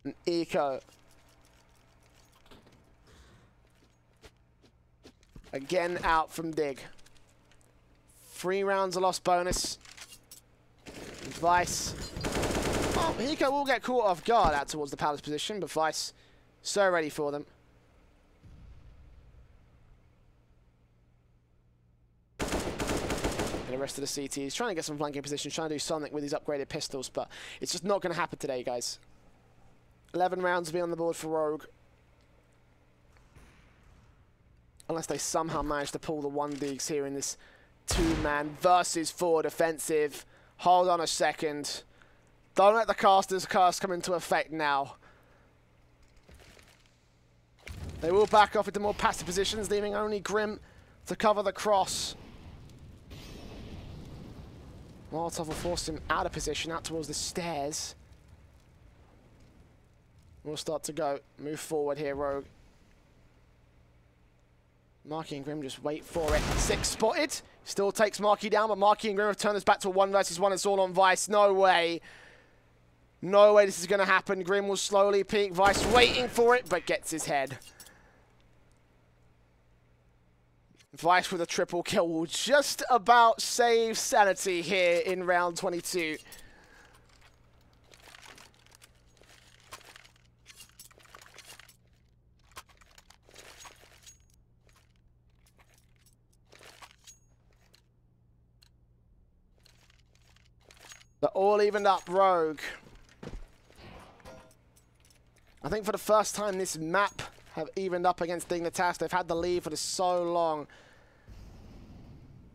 [SPEAKER 2] An eco. Again out from Dig. 3 rounds of lost bonus. Vice. Oh, Hiko will get caught off guard out towards the Palace position, but Vice so ready for them. the rest of the CT. He's trying to get some flanking positions, trying to do something with his upgraded pistols, but it's just not going to happen today, guys. 11 rounds will be on the board for Rogue. Unless they somehow manage to pull the 1-digs here in this 2-man versus 4 defensive. Hold on a second. Don't let the caster's curse come into effect now. They will back off into more passive positions, leaving only Grim to cover the cross. Molotov will force him out of position, out towards the stairs. We'll start to go. Move forward here, Rogue. Marky and Grim just wait for it. 6 spotted. Still takes Marky down, but Marky and Grim have turned this back to a 1 versus 1. It's all on Vice. No way. No way this is going to happen. Grim will slowly peek. Vice waiting for it, but gets his head. Vice with a triple kill will just about save sanity here in round 22. They're all evened up, Rogue. I think for the first time this map have evened up against Dignitas. They've had the lead for so long.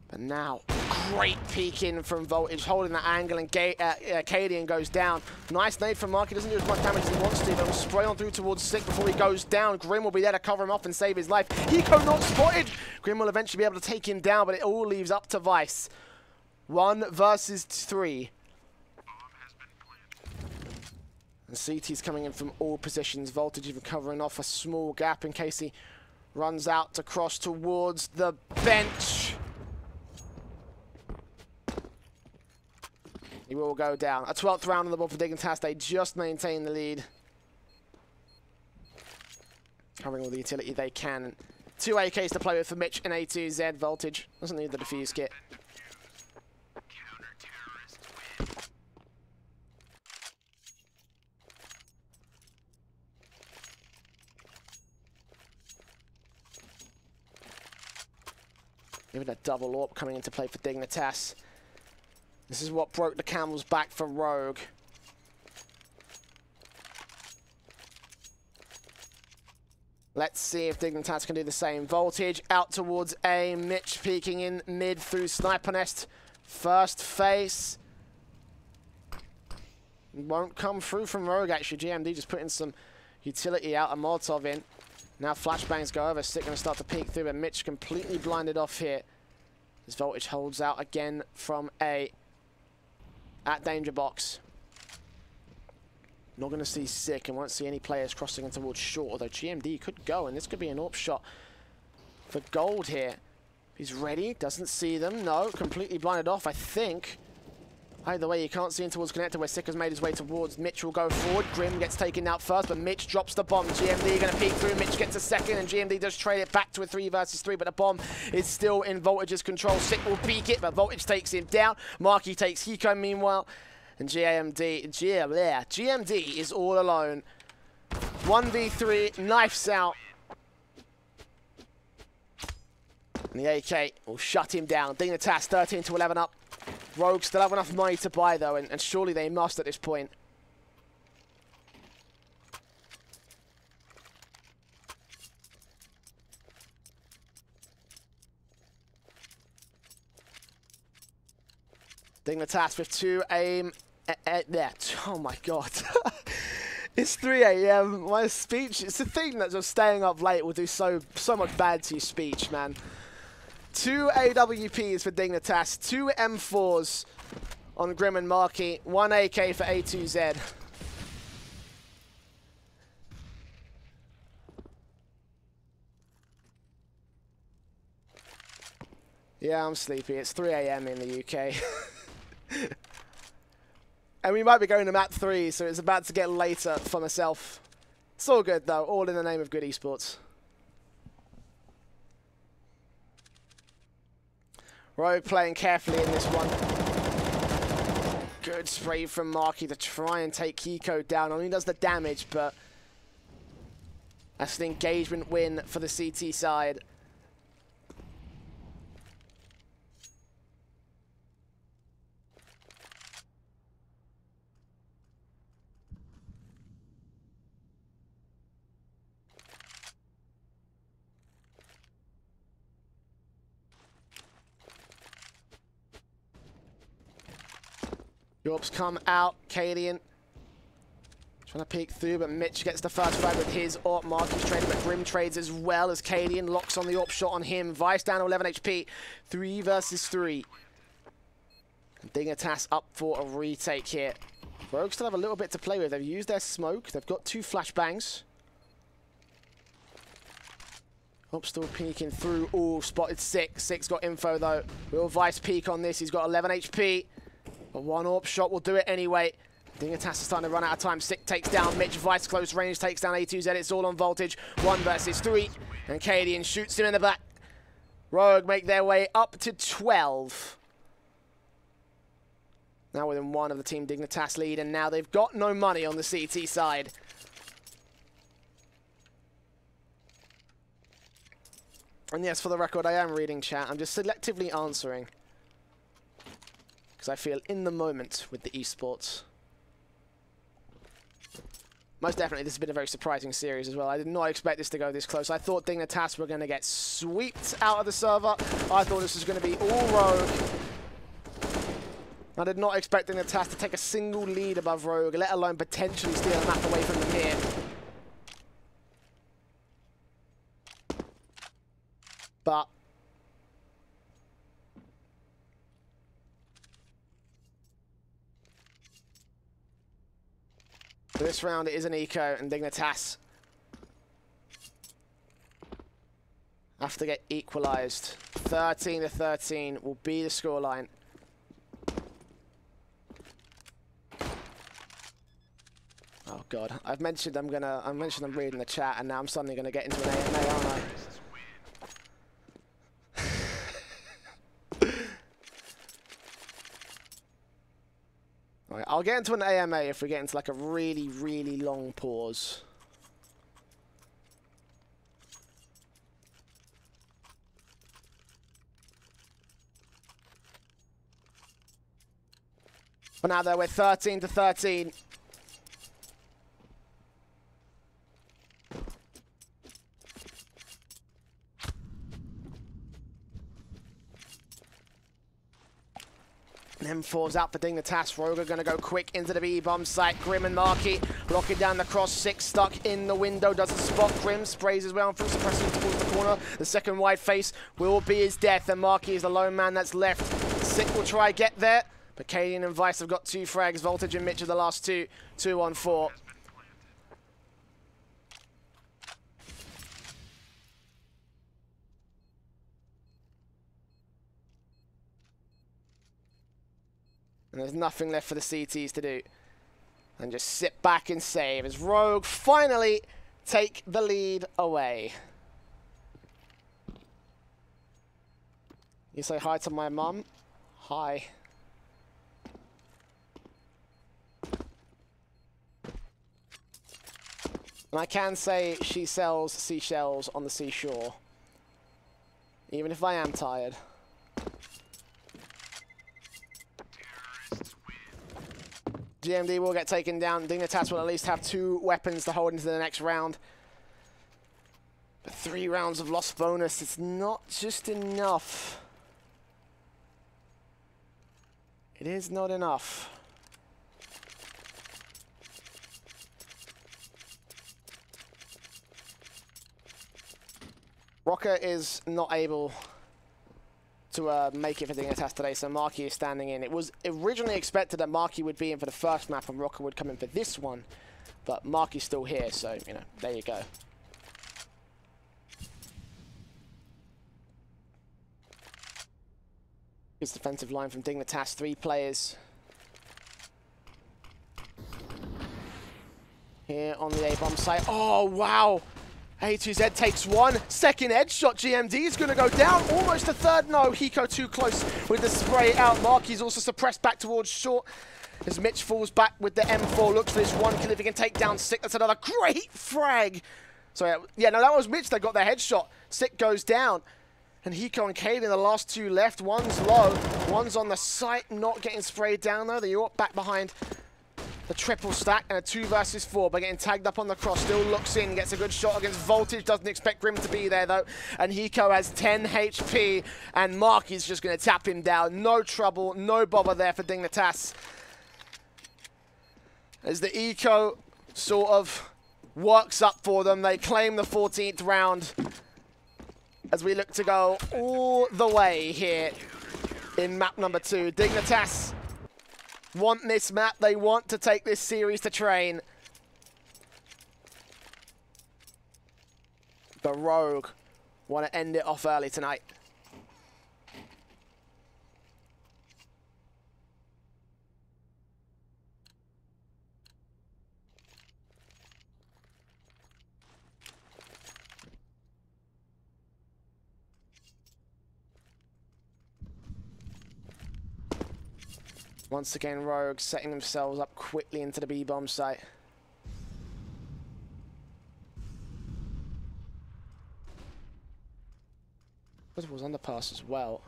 [SPEAKER 2] But now, great peek in from Voltage, holding that angle, and Cadian goes down. Nice nade from Marky, doesn't do as much damage as he wants to, but will spray on through towards Sick before he goes down. Grim will be there to cover him off and save his life. Hiko not spotted! Grim will eventually be able to take him down, but it all leaves up to Vice. 1 versus 3. And CT's coming in from all positions. Voltage even covering off a small gap in case he runs out to cross towards the bench. He will go down. A 12th round on the board for Dignitas. They just maintain the lead. Covering all the utility they can. 2 AKs to play with for Mitch and A2Z. Voltage doesn't need the defuse kit. Even a double AWP coming into play for Dignitas. This is what broke the camel's back for Rogue. Let's see if Dignitas can do the same. Voltage out towards A. Mitch peeking in mid through Sniper Nest. First face. Won't come through from Rogue, actually. GMD just putting some utility out, a Molotov in. Now flashbangs go over. Sick going to start to peek through, but Mitch completely blinded off here. As Voltage holds out again from A. At danger box. Not going to see Sick and won't see any players crossing in towards short, although GMD could go, and this could be an AWP shot for gold here. He's ready, doesn't see them. No, completely blinded off, I think. Either way, you can't see in towards connector where Sick has made his way towards. Mitch will go forward. Grim gets taken out first, but Mitch drops the bomb. GMD going to peek through. Mitch gets a second, and GMD does trade it back to a 3 versus 3, but the bomb is still in Voltage's control. Sick will peek it, but Voltage takes him down. Marky takes Hiko meanwhile, and GMD is all alone. 1v3, knifes out. And the AK will shut him down. Dignitas 13 to 11 up. Rogue still have enough money to buy, though, and surely they must at this point. Dignitas with 2 aim. There. Oh, my God. It's 3 AM. My speech, it's the thing that just staying up late will do so much bad to your speech, man. 2 AWPs for Dignitas, 2 M4s on Grim and Marky, 1 AK for A2Z. Yeah, I'm sleepy. It's 3 AM in the UK. And we might be going to map 3, so it's about to get later for myself. It's all good, though. All in the name of good esports. Rogue playing carefully in this one. Good spray from Marky to try and take Hiko down. Only does the damage, but that's an engagement win for the CT side. Yorps come out. Cadian trying to peek through, but Mitch gets the first frag with his AWP. Marky's trading, but Grim trades as well as Cadian locks on the AWP shot on him. Vice down to 11 HP. 3 versus 3. Dignitas up for a retake here. Rogue still have a little bit to play with. They've used their smoke. They've got 2 flashbangs. AWP still peeking through. Ooh, spotted Six. Six got info though. Will Vice peek on this? He's got 11 HP. But 1 AWP shot will do it anyway. Dignitas is starting to run out of time. Six takes down Mitch. Vice close range takes down A2Z. It's all on Voltage. 1 versus 3. And Cadian shoots him in the back. Rogue make their way up to 12. Now within 1 of the Team Dignitas lead. And now they've got no money on the CT side. And yes, for the record, I am reading chat. I'm just selectively answering. Because I feel in the moment with the esports. Most definitely, this has been a very surprising series as well. I did not expect this to go this close. I thought Dignitas were going to get swept out of the server. I thought this was going to be all Rogue. I did not expect Dignitas to take a single lead above Rogue, let alone potentially steal a map away from them here. But for this round, it is an eco, and Dignitas have to get equalized. 13-13 will be the scoreline. Oh god, I've mentioned I'm reading the chat, and now I'm suddenly gonna get into an AMA, aren't I? Alright, I'll get into an AMA if we get into like a really, really long pause. But now though, we're 13-13. M4's out for Dignitas. Rogue are going to go quick into the B-bomb site. Grim and Marky blocking down the cross. Six stuck in the window. Doesn't spot Grim. Sprays as well and full suppressing towards the corner. The second wide face will be his death. And Marky is the lone man that's left. Sick will try get there. But Cadian and Vice have got 2 frags. Voltage and Mitch are the last 2. 2 on 4. And there's nothing left for the CTs to do. And just sit back and save as Rogue finally take the lead away. You say hi to my mum? Hi. And I can say she sells seashells on the seashore. Even if I am tired. GMD will get taken down. Dignitas will at least have 2 weapons to hold into the next round. But 3 rounds of lost bonus, it's not just enough. It is not enough. Rocker is not able to make it for Dignitas today, so Marky is standing in. It was originally expected that Marky would be in for the first map and Rocker would come in for this one, but Marky's still here, so, you know, there you go. Good defensive line from Dignitas, 3 players. Here on the A-bomb site. Oh, wow! A2Z takes 1. Second headshot. GMD is going to go down. Almost a third. No, Hiko too close with the spray out. Marky's also suppressed back towards short as Mitch falls back with the M4. Looks for this 1 kill if he can take down Sick. That's another great frag. So, yeah, no, that was Mitch that got the headshot. Sick goes down. And Hiko and Cade in the last 2 left. One's low. One's on the site, not getting sprayed down, though. They're all back behind the triple stack and a 2 versus 4, but getting tagged up on the cross. Still looks in, gets a good shot against Voltage. Doesn't expect Grim to be there though. And Hiko has 10 HP, and Marky's just going to tap him down. No trouble, no bother there for Dignitas. As the eco sort of works up for them, they claim the 14th round as we look to go all the way here in map number 2. Dignitas want this map. They want to take this series to train. But Rogue want to end it off early tonight. Once again, Rogue setting themselves up quickly into the B-bomb site. It was underpass as well.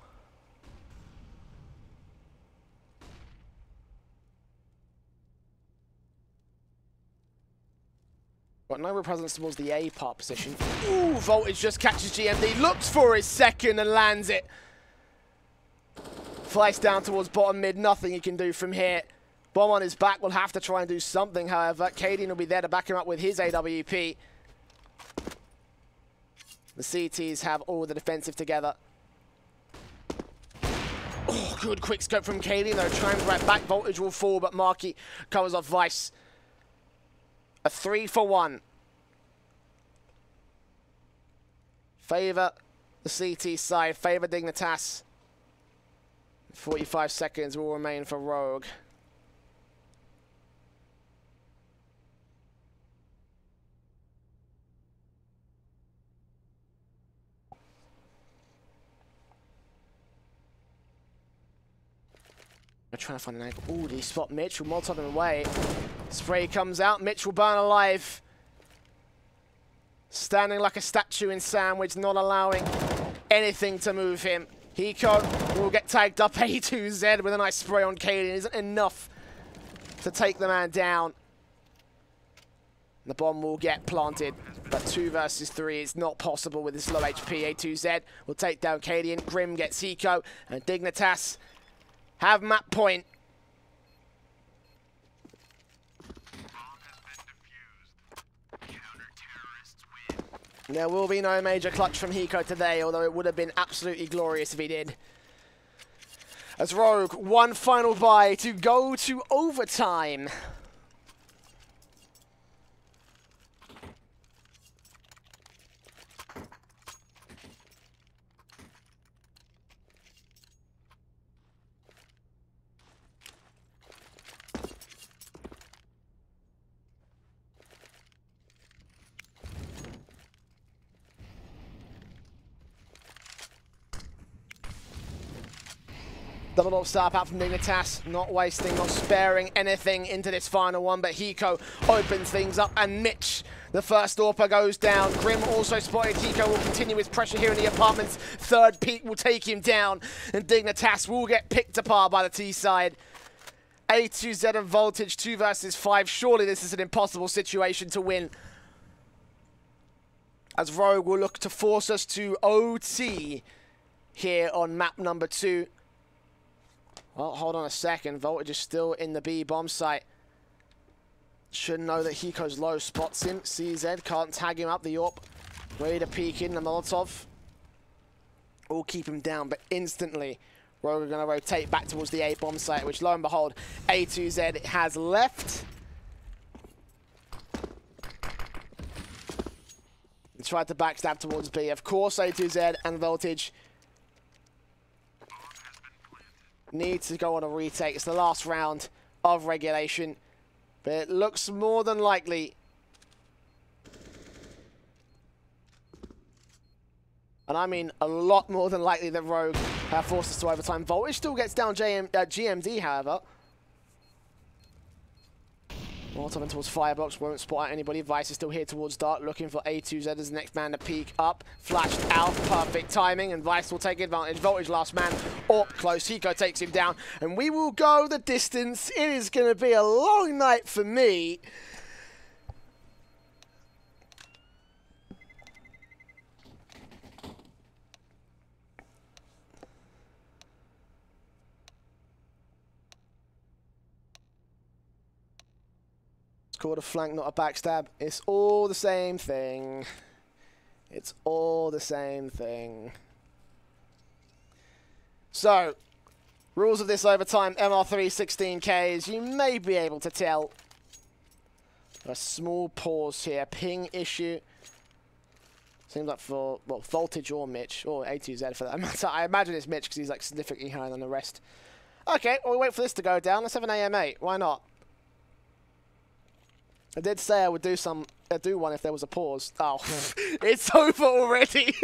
[SPEAKER 2] Got no real presence towards the A part position. Ooh, Voltage just catches GMD, looks for his second and lands it. Flies down towards bottom mid, nothing he can do from here. Bomb on his back, will have to try and do something, however. Cadian will be there to back him up with his AWP. The CTs have all the defensive together. Oh, good quick scope from Cadian, though. Trying right back, Voltage will fall, but Markey covers off Vice. A 3-for-1. Favor the CT side, favor Dignitas. 45 seconds will remain for Rogue. We're trying to find an angle. Ooh, they spot Mitch, will Molotov him away. Spray comes out, Mitch will burn alive. Standing like a statue in Sandwich, not allowing anything to move him. Hiko will get tagged up. A2Z with a nice spray on Cadian. Isn't enough to take the man down. The bomb will get planted, but 2 versus 3 is not possible with this low HP. A2Z will take down Cadian. Grim gets Hiko, and Dignitas have map point. There will be no major clutch from Hiko today, although it would have been absolutely glorious if he did. As Rogue, one final buy to go to overtime. Double up start out from Dignitas, not wasting, not sparing anything into this final one, but Hiko opens things up, and Mitch, the first AWPer, goes down. Grim also spotted. Hiko will continue his pressure here in the apartments. Third peak will take him down, and Dignitas will get picked apart by the T side. A2Z and Voltage, 2 versus 5. Surely this is an impossible situation to win, as Rogue will look to force us to OT here on map number 2. Well, hold on a second. Voltage is still in the B bomb site. Should know that Hiko's low, spots him. CZ can't tag him up. The AWP ready to peek in. The Molotov will keep him down, but instantly Rogue are going to rotate back towards the A bomb site, which lo and behold, A2Z has left. And tried to backstab towards B. Of course, A2Z and Voltage need to go on a retake. It's the last round of regulation, but it looks more than likely, and I mean a lot more than likely, that Rogue have forced us to overtime. Voltage still gets down GMD, however. Molotov in towards Firebox, won't spot out anybody. Vice is still here towards Dark, looking for A2Z as the next man to peek up. Flashed out, perfect timing, and Vice will take advantage. Voltage last man, up close. Hiko takes him down, and we will go the distance. It is going to be a long night for me. called a flank, not a backstab. It's all the same thing. It's all the same thing. So, rules of this overtime, MR3 16Ks, you may be able to tell. A small pause here, ping issue. Seems like for, well, Voltage or Mitch, or A2Z for that matter. I imagine it's Mitch because he's like significantly higher than the rest. Okay, well, we wait for this to go down. Let's have an AM8. Why not? I did say I would do one if there was a pause. Oh, it's over already.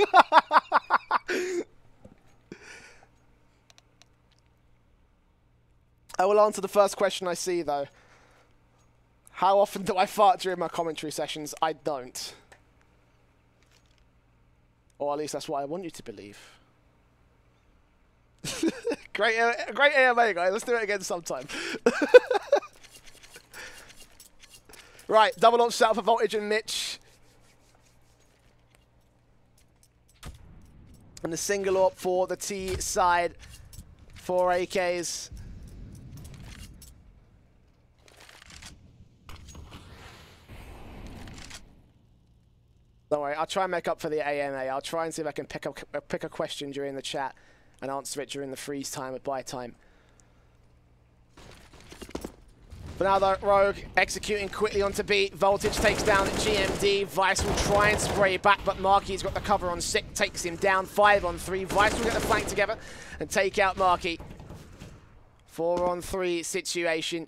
[SPEAKER 2] I will answer the first question I see, though. How often do I fart during my commentary sessions? I don't. Or at least that's what I want you to believe. Great AMA, guys. Let's do it again sometime. Right, double launch set up for Voltage and Mitch. And the single AWP for the T side. 4 AKs. Don't worry, I'll try and make up for the AMA. I'll try and see if I can pick a question during the chat and answer it during the freeze time at buy time. But now though, Rogue executing quickly onto B. Voltage takes down GMD. Vice will try and spray back, but Marky's got the cover on Sick, takes him down. 5 on 3. Vice will get the flank together and take out Marky. 4 on 3 situation.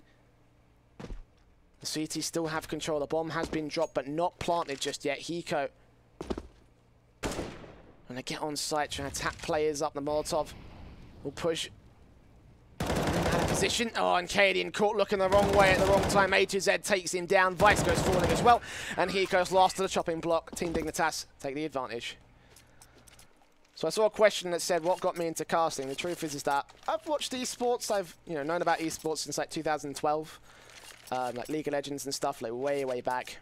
[SPEAKER 2] The CT still have control. The bomb has been dropped, but not planted just yet. Hiko. And they get on site, trying to tap players up. The Molotov will push. Out of position. Oh, and Cadian caught looking the wrong way at the wrong time. A2Z takes him down. Vice goes falling as well. And Hiko's last to the chopping block. Team Dignitas take the advantage. So I saw a question that said, what got me into casting? The truth is that I've watched esports. I've known about esports since like 2012. Like League of Legends and stuff, like way back.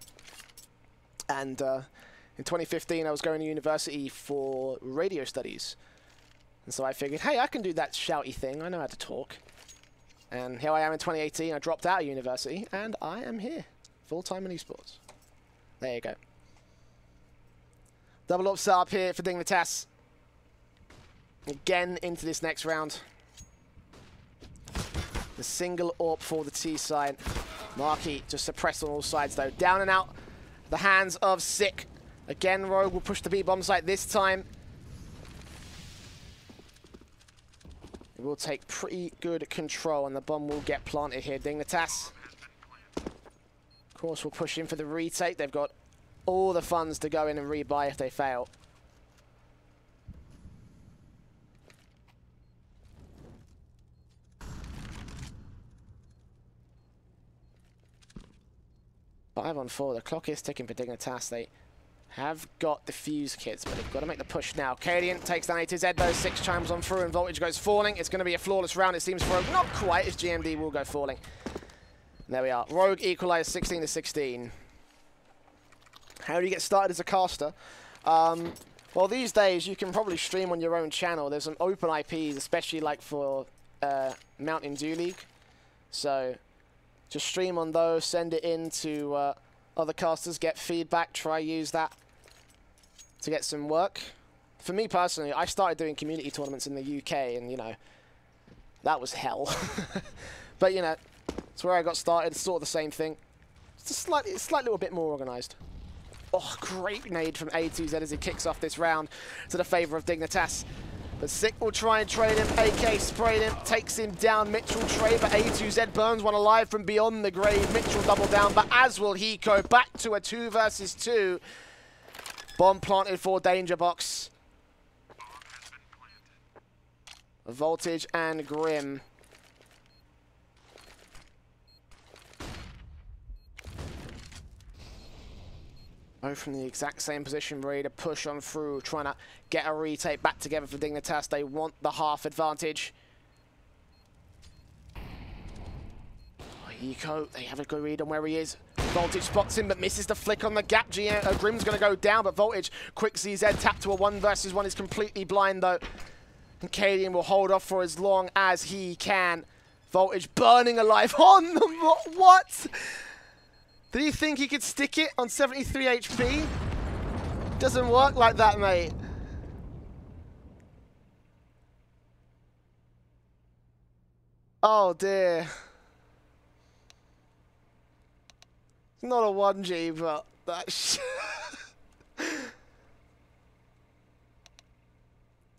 [SPEAKER 2] And in 2015, I was going to university for radio studies. And so I figured, hey, I can do that shouty thing. I know how to talk. And here I am in 2018. I dropped out of university, and I am here, full-time in esports. There you go. Double up setup here for Dignitas. Again into this next round. The single AWP for the T side. Marky just suppressed on all sides though. Down and out the hands of Sick. Again, Rogue will push the B-bomb site this time. It will take pretty good control and the bomb will get planted here. Dignitas, of course, will push in for the retake. They've got all the funds to go in and rebuy if they fail. Five on 4. The clock is ticking for Dignitas. They have got the fuse kits, but they've got to make the push now. Cadian takes down A2Z though. 6 chimes on through and Voltage goes falling. It's going to be a flawless round, it seems, for Rogue. Not quite, as GMD will go falling. And there we are. Rogue equalized 16-16. How do you get started as a caster? Well, these days you can probably stream on your own channel. There's some open IPs, especially like for Mountain Dew League. So just stream on those, send it in to other casters, get feedback, try use that to get some work. For me personally, I started doing community tournaments in the UK, and that was hell. But it's where I got started. It's sort of the same thing. It's just slightly little bit more organised. Oh, great nade from A2Z as he kicks off this round to the favour of Dignitas. But Sick will try and trade him. AK sprayed him, takes him down. Mitchell trade, but A2Z burns one alive from beyond the grave. Mitchell double down, but as will Hiko. Back to a 2 versus 2. Bomb planted for Danger Box. Voltage and Grim. Both from the exact same position, ready to push on through, trying to get a retake back together for Dignitas. They want the half advantage. Hiko, they have a good read on where he is. Voltage spots him, but misses the flick on the gap. Grim's going to go down, but Voltage, quick CZ, tap to a 1 versus 1, is completely blind though. And Cadian will hold off for as long as he can. Voltage burning alive on the... What? Did he think he could stick it on 73 HP? Doesn't work like that, mate. Oh dear. It's not a 1G, but that's...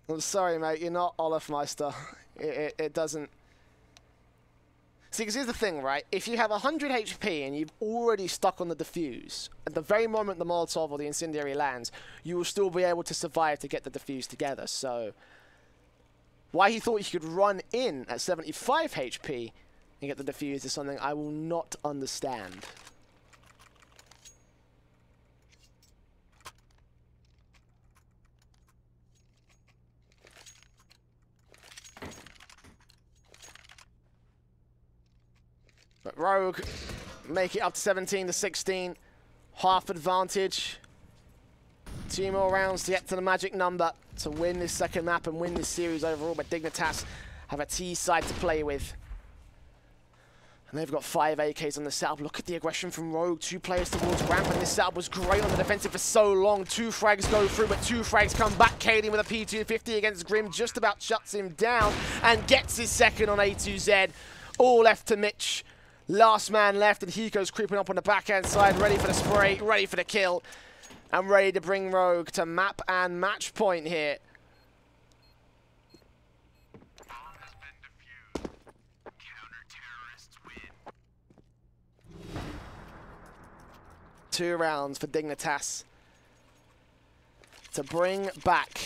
[SPEAKER 2] I'm sorry, mate. You're not Olafmeister. It doesn't... See, because here's the thing, right? If you have 100 HP and you've already stuck on the defuse, at the very moment the Molotov or the Incendiary lands, you will still be able to survive to get the defuse together. So, why he thought he could run in at 75 HP and get the defuse is something I will not understand. But Rogue make it up to 17 to 16. Half advantage. 2 more rounds to get to the magic number to win this second map and win this series overall. But Dignitas have a T side to play with. And they've got 5 AKs on the setup. Look at the aggression from Rogue. 2 players towards ramp, and this setup was great on the defensive for so long. 2 frags go through, but 2 frags come back. Kaden with a P250 against Grim just about shuts him down and gets his second on A2Z. All left to Mitch. Last man left, and Hiko's creeping up on the backhand side, ready for the spray, ready for the kill, and ready to bring Rogue to map and match point here. Two rounds for Dignitas to bring back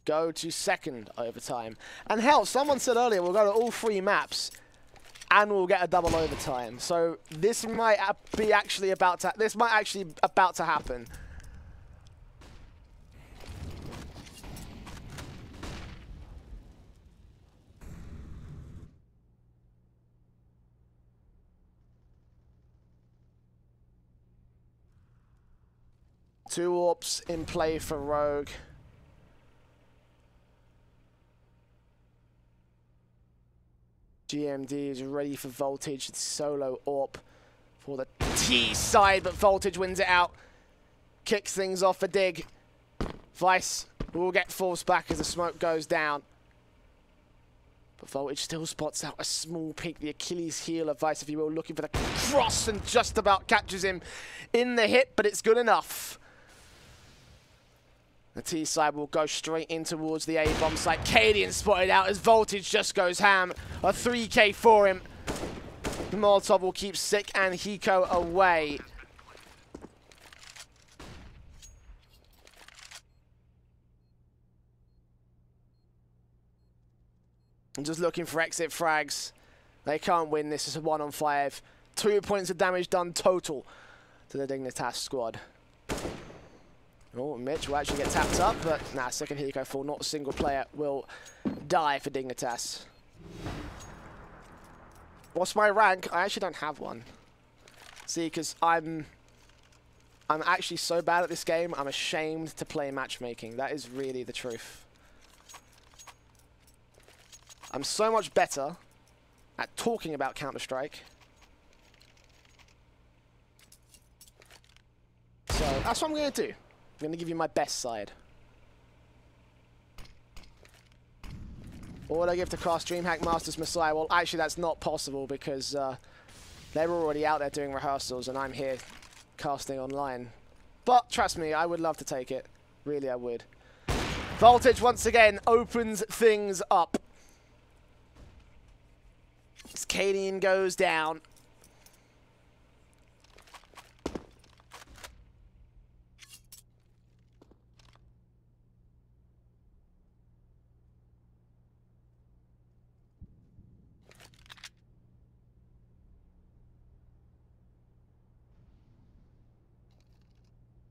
[SPEAKER 2] go to second overtime. And hell, someone said earlier we'll go to all 3 maps and we'll get a double overtime. So this might be actually about to happen. Two AWPs in play for Rogue. GMD is ready for Voltage. It's solo AWP for the T side, but Voltage wins it out. Kicks things off for Dig. Vice will get forced back as the smoke goes down. But Voltage still spots out a small peek, the Achilles heel of Vice, if you will, looking for the cross, and just about catches him in the hit, but it's good enough. The T side will go straight in towards the A-bomb site. Cadian spotted out as Voltage just goes ham. A 3K for him. The Molotov will keep Sick and Hiko away. I'm just looking for exit frags. They can't win this. It's a 1-on-5. 2 points of damage done total to the Dignitas squad. Oh, Mitch will actually get tapped up, but nah, second Hiko fall. Not a single player will die for Dignitas. What's my rank? I actually don't have one. See, because I'm actually so bad at this game, I'm ashamed to play matchmaking. That is really the truth. I'm so much better at talking about Counter-Strike. So that's what I'm going to do. I'm going to give you my best side. What would I give to cast DreamHack Masters Messiah? Well, actually, that's not possible because they're already out there doing rehearsals and I'm here casting online. But trust me, I would love to take it. Really, I would. Voltage, once again, opens things up. Cadian goes down.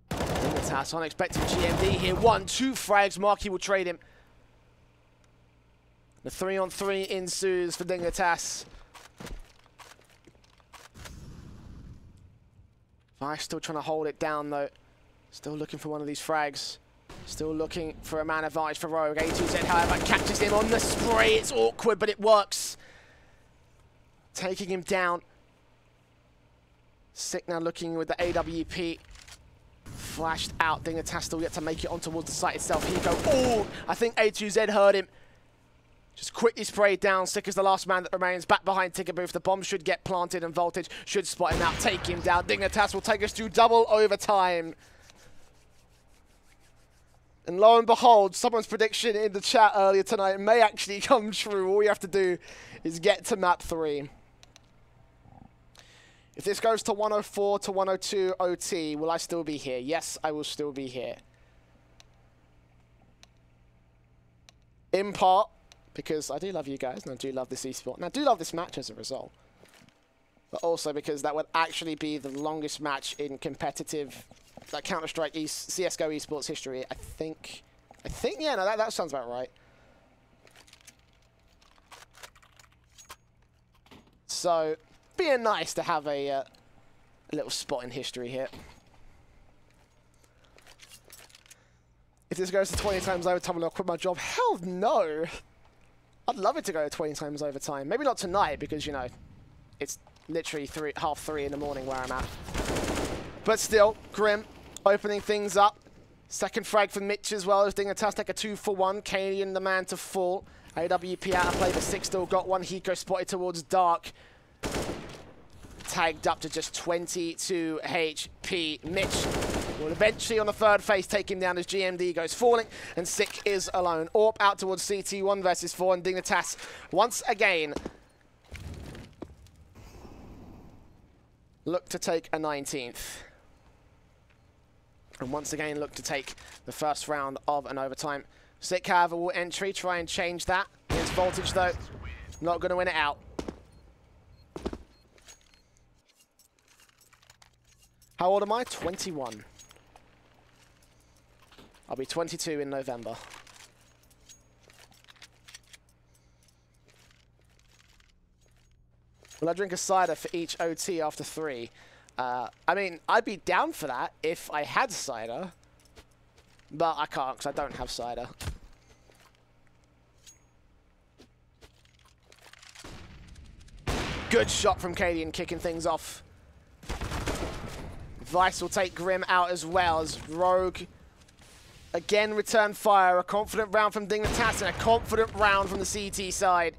[SPEAKER 2] Dignitas unexpected GMD here. 1-2 frags. Marky will trade him. The 3-on-3 ensues for Dignitas. Vice still trying to hold it down though. Still looking for one of these frags. Still looking for a man advantage for Rogue. A2Z, however, catches him on the spray. It's awkward, but it works. Taking him down. Sick now looking with the AWP. Flashed out. Dignitas still yet to make it on towards the site itself. Here go. Oh, I think A2Z heard him. Just quickly sprayed down. Sick is the last man that remains. Back behind Ticket Booth. The bomb should get planted and Voltage should spot him out. Take him down. Dignitas will take us to double overtime. And lo and behold, someone's prediction in the chat earlier tonight may actually come true. All we have to do is get to map 3. If this goes to 104 to 102 OT, will I still be here? Yes, I will still be here. In part, because I do love you guys, and I do love this esport, and I do love this match as a result. But also because that would actually be the longest match in competitive, like Counter-Strike CSGO esports history. I think, yeah, no, that sounds about right. So, being nice to have a little spot in history here. If this goes to 20 times overtime, will I quit my job? Hell no! I'd love it to go to 20 times overtime. Maybe not tonight, because, you know, it's literally 3:30 in the morning where I'm at. But still, Grim opening things up. Second frag for Mitch as well as Dignitas take a 2-for-1. Canadian the man to fall. AWP out of play, but Six still got one. Hiko spotted towards Dark. Tagged up to just 22 HP. Mitch will eventually on the third phase take him down as GMD goes falling, and Sick is alone. Orp out towards CT, 1 versus 4, and Dignitas once again look to take a 19th. And once again look to take the first round of an overtime. Sick, however, will entry, try and change that. Against Voltage, though, not going to win it out. How old am I? 21. I'll be 22 in November. Will I drink a cider for each OT after 3? I mean, I'd be down for that if I had cider. But I can't because I don't have cider. Good shot from Cadian, kicking things off. Vice will take Grim out as well as Rogue again return fire. A confident round from Dignitas and a confident round from the CT side.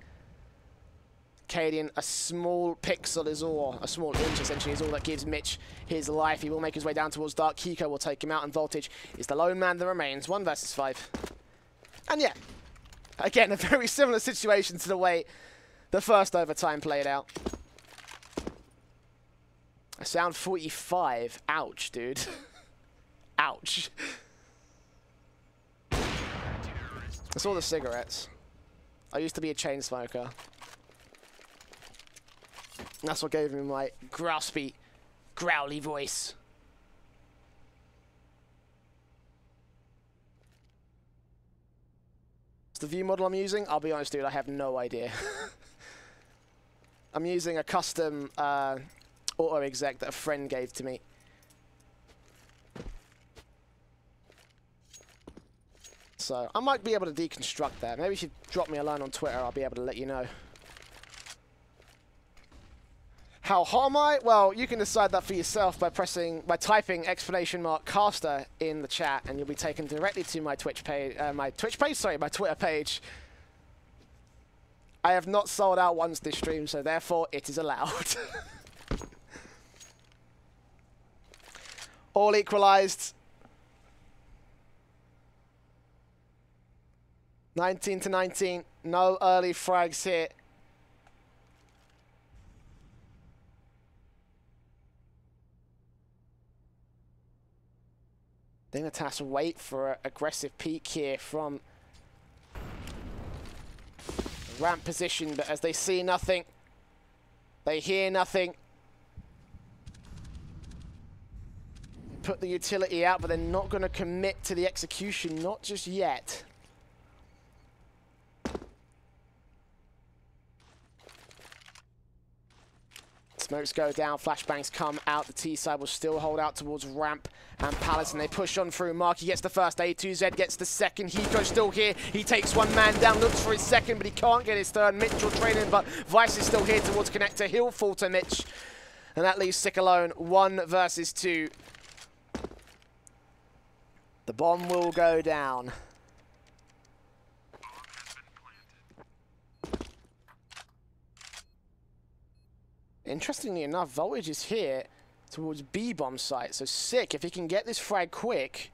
[SPEAKER 2] Cadian, a small pixel is all, a small inch essentially is all that gives Mitch his life. He will make his way down towards Dark. Hiko will take him out, and Voltage is the lone man that remains. 1 versus 5. And yeah, again, a very similar situation to the way the first overtime played out. I sound 45. Ouch, dude. Ouch. That's all the cigarettes. I used to be a chain smoker. And that's what gave me my graspy, growly voice. What's the view model I'm using? I'll be honest, dude, I have no idea. I'm using a custom auto exec that a friend gave to me. So I might be able to deconstruct that. Maybe if you drop me a line on Twitter, I'll be able to let you know. How hot am I? Well, you can decide that for yourself by typing !caster in the chat, and you'll be taken directly to my Twitch page. My Twitter page. I have not sold out once this stream, so therefore it is allowed. All equalized. 19 to 19. No early frags here. Dignitas wait for an aggressive peek here from ramp position, but as they see nothing, they hear nothing. Put the utility out, but they're not going to commit to the execution, not just yet. Smokes go down, flashbangs come out. The T side will still hold out towards Ramp and Palace, and they push on through. Marky gets the first, A2Z gets the second. Hiko still here. He takes one man down, looks for his second, but he can't get his third. Mitch will train in, but Vice is still here towards Connector. He'll fall to Mitch, and that leaves Sick alone. 1 versus 2. The bomb will go down. Interestingly enough, Voltage is here towards B-bomb site, so Sick, if he can get this frag quick.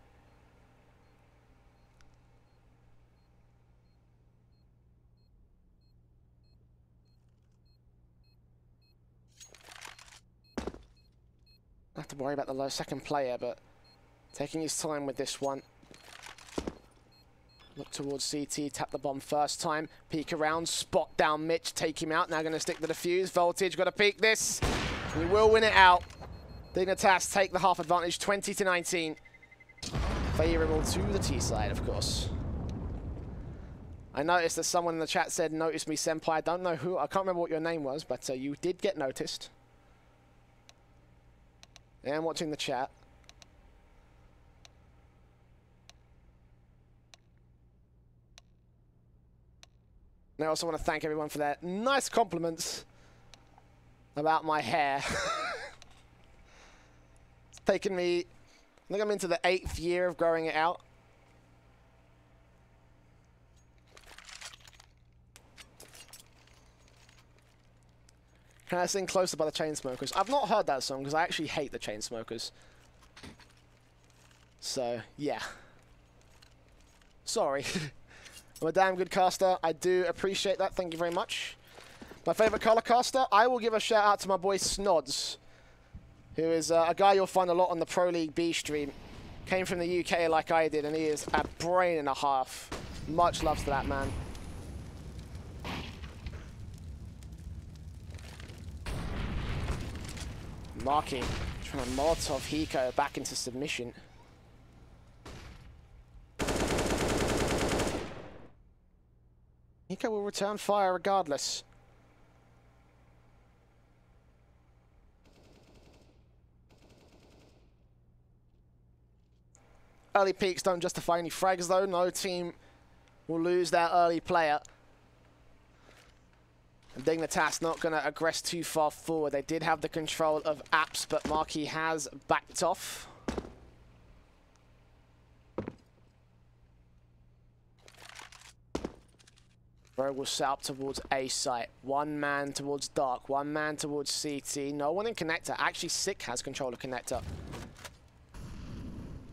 [SPEAKER 2] Not have to worry about the second player, but taking his time with this one. Look towards CT, tap the bomb first time, peek around, spot down Mitch, take him out. Now going to stick the defuse. Voltage got to peek this. He will win it out. Dignitas take the half advantage, 20-19. Favorable to the T side, of course. I noticed that someone in the chat said, "Notice me, senpai." I don't know who, I can't remember what your name was, but you did get noticed. Yeah, I'm watching the chat. And I also want to thank everyone for their nice compliments about my hair. It's taken me, I think I'm into the 8th year of growing it out. Can I sing Closer by the Chainsmokers? I've not heard that song because I actually hate the Chainsmokers. So, yeah. Sorry. I'm a damn good caster. I do appreciate that. Thank you very much. My favorite color caster, I will give a shout out to my boy Snods, who is a guy you'll find a lot on the Pro League B stream. Came from the UK like I did, and he is a brain and a half. Much love to that man. Marky trying to Molotov Hiko back into submission. Hiko will return fire regardless. Early peaks don't justify any frags though. No team will lose their early player. And Dignitas not going to aggress too far forward. They did have the control of apps, but Marky has backed off. Rogue will set up towards A site. One man towards Dark. One man towards CT. No one in Connector. Actually, Sick has control of Connector.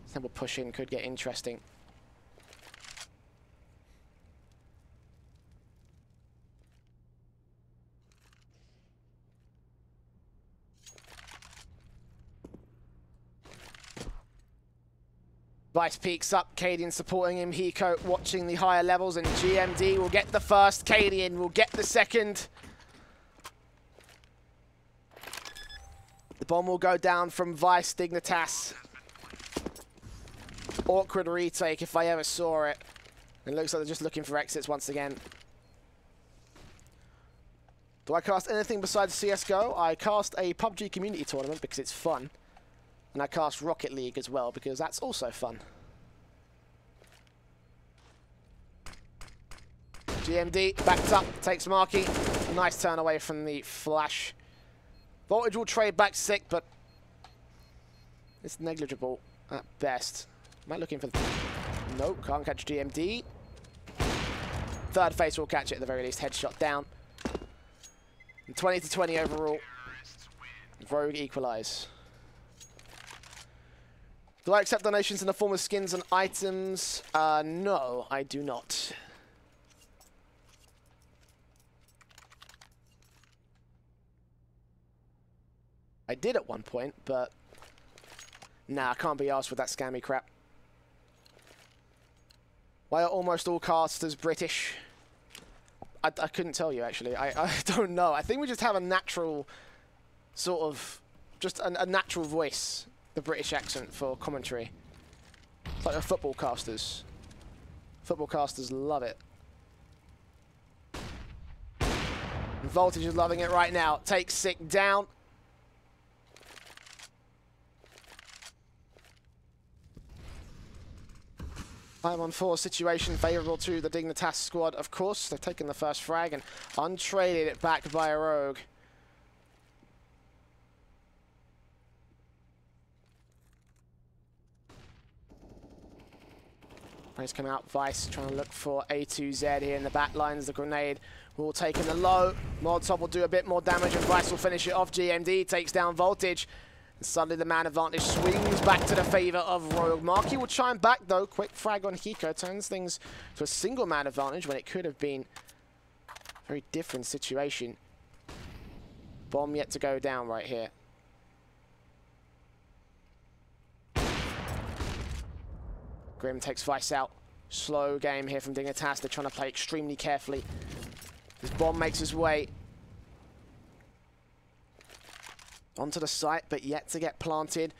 [SPEAKER 2] Simple push in could get interesting. Vice peeks up, Cadian supporting him, Hiko watching the higher levels, and GMD will get the first, Cadian will get the second. The bomb will go down from Vice, Dignitas. Awkward retake if I ever saw it. It looks like they're just looking for exits once again. Do I cast anything besides CSGO? I cast a PUBG community tournament because it's fun. And I cast Rocket League as well, because that's also fun. GMD, backed up, takes Marky. Nice turn away from the flash. Voltage will trade back Sick, but it's negligible at best. Am I looking for the... Nope, can't catch GMD. Third face will catch it at the very least. Headshot down. And 20-20 overall. Rogue equalize. Do I accept donations in the form of skins and items? No, I do not. I did at one point, but nah, I can't be arsed with that scammy crap. Why are almost all casters British? I couldn't tell you, actually. I don't know. I think we just have a natural sort of, just a natural voice. The British accent for commentary. It's like the football casters. Football casters love it. And Voltage is loving it right now. Takes Sick down. 5-on-4 situation favourable to the Dignitas squad, of course. They've taken the first frag and untraded it back by a Rogue. He's coming out, Vice trying to look for A2Z here in the back lines. The grenade will take in the low. Molotov will do a bit more damage and Vice will finish it off. GMD takes down Voltage. And suddenly the man advantage swings back to the favour of Rogue. Marky will chime back though. Quick frag on Hiko turns things to a single man advantage when it could have been a very different situation. Bomb yet to go down right here. Grim takes Vice out. Slow game here from Dignitas. They're trying to play extremely carefully. This bomb makes his way onto the site, but yet to get planted.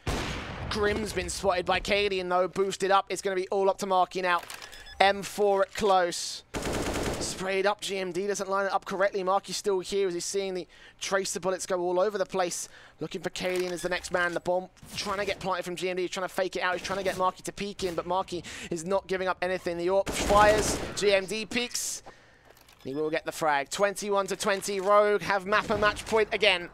[SPEAKER 2] Grim's been spotted by Cadian though. Boosted up. It's going to be all up to Marky now. M4 at close. Sprayed up. GMD doesn't line it up correctly. Marky's still here as he's seeing the tracer bullets go all over the place. Looking for Cadian as the next man. The bomb trying to get planted from GMD. He's trying to fake it out. He's trying to get Marky to peek in, but Marky is not giving up anything. The AWP fires. GMD peeks. He will get the frag. 21-20. Rogue have map and match point again.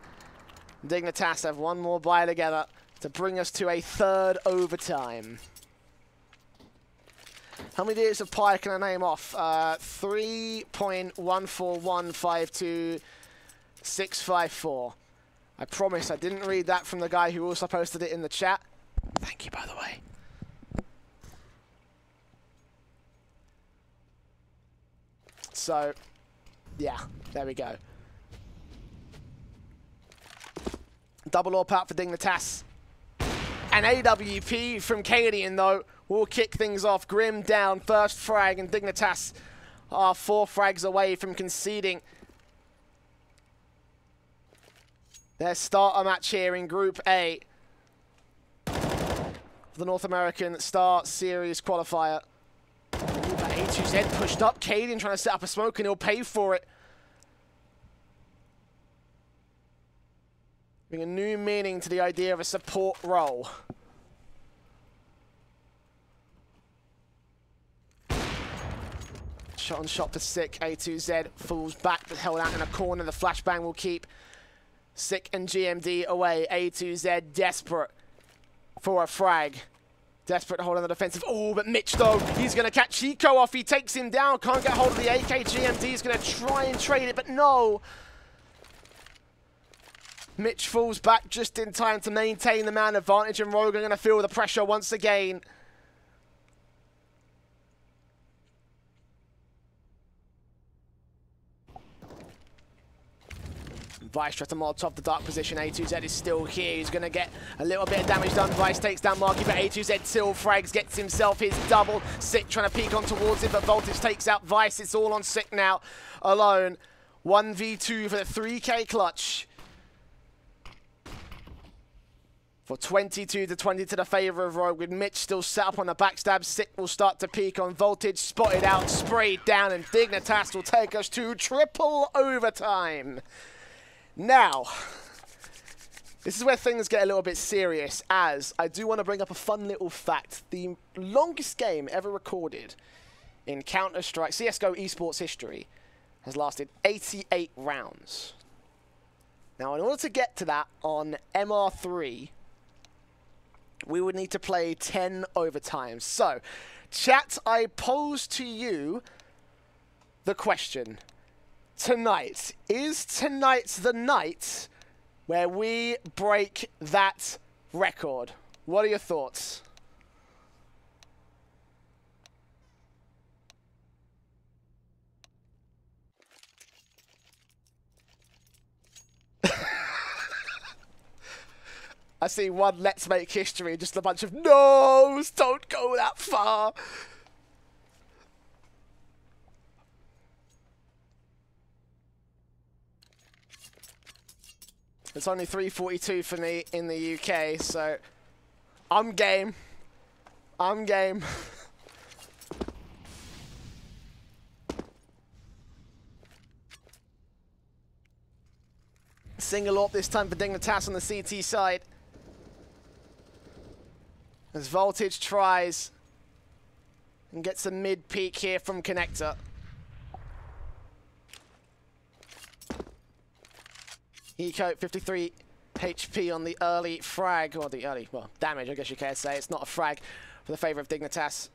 [SPEAKER 2] Dignitas have one more buy together to bring us to a third overtime. How many days of pi can I name off? 3.14152654. I promise I didn't read that from the guy who also posted it in the chat. Thank you, by the way. So, yeah, there we go. Double AWP out for Dignitas. An AWP from Cadian, though, will kick things off. Grim down, first frag, and Dignitas are 4 frags away from conceding their starter match here in Group A. The North American StarSeries Qualifier. A2Z pushed up. Cadian trying to set up a smoke, and he'll pay for it. Bring a new meaning to the idea of a support role. Shot on shot for Sick. A2Z falls back but held out in a corner. The flashbang will keep Sick and GMD away. A2Z desperate for a frag. Desperate to hold on the defensive. Oh, but Mitch though, he's going to catch Hiko off. He takes him down. Can't get hold of the AK. GMD is going to try and trade it, but no. Mitch falls back just in time to maintain the man advantage, and Rogue are going to feel the pressure once again. Vice tries to Molotov the dark position. A2Z is still here. He's going to get a little bit of damage done. Vice takes down Marky, but A2Z still frags, gets himself his double. Sick trying to peek on towards him, but Voltage takes out Vice. It's all on Sick now, alone. 1v2 for the 3K clutch. For 22-20 to the favour of Rogue, with Mitch still set up on the backstab. Sick will start to peek on Voltage, spotted out, sprayed down, and Dignitas will take us to triple overtime. Now, this is where things get a little bit serious, as I do want to bring up a fun little fact. The longest game ever recorded in Counter-Strike CSGO esports history has lasted 88 rounds. Now, in order to get to that on MR3, we would need to play 10 overtimes. So, chat, I pose to you the question. Tonight, is tonight the night where we break that record? What are your thoughts? I see one let's make history, just a bunch of no's, don't go that far. It's only 3:42 for me in the UK, so I'm game. I'm game. Single AWP this time for Dignitas on the CT side. As Voltage tries And gets a mid-peak here from Connector. Eco, 53 HP on the early frag, or the early, well, damage, I guess you can say. It's not a frag for the favor of Dignitas.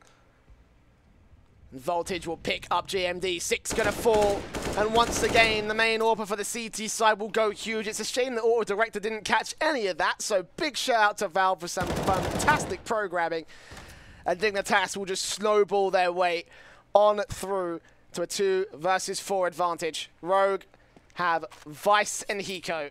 [SPEAKER 2] And Voltage will pick up GMD. 6 going to fall. And once again, the main AWPer for the CT side will go huge. It's a shame the Auto Director didn't catch any of that, so big shout out to Valve for some fantastic programming. And Dignitas will just snowball their way on through to a 2 versus 4 advantage. Rogue have Vice and Hiko.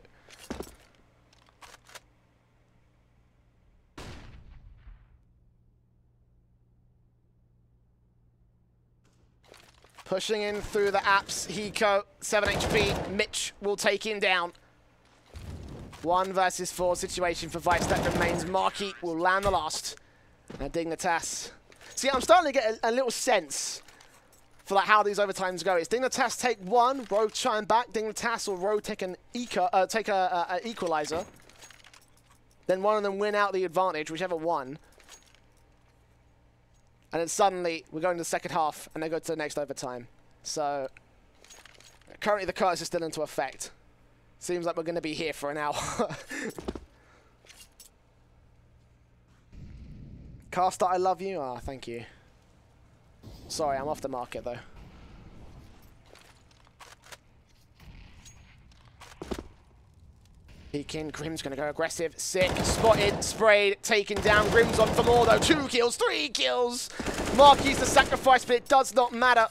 [SPEAKER 2] Pushing in through the apps, Hiko, 7 HP, Mitch will take him down. 1 versus 4 situation for Vice that remains. Marky will land the last. And Dignitas. See, I'm starting to get a little sense for like how these overtimes go. It's Dignitas take 1, Rogue chime back, Dignitas or Rogue take an equalizer. Then one of them win out the advantage, whichever one. And then suddenly, we're going to the second half, and they go to the next overtime. So, currently the curse is still into effect. Seems like we're going to be here for an hour. Caster, I love you. Ah, thank you. Sorry, I'm off the market, though. Peeking, Grim's going to go aggressive. Sick, spotted, sprayed, taken down. Grim's on for more, though. 2 kills, 3 kills. Marky's the sacrifice, but it does not matter.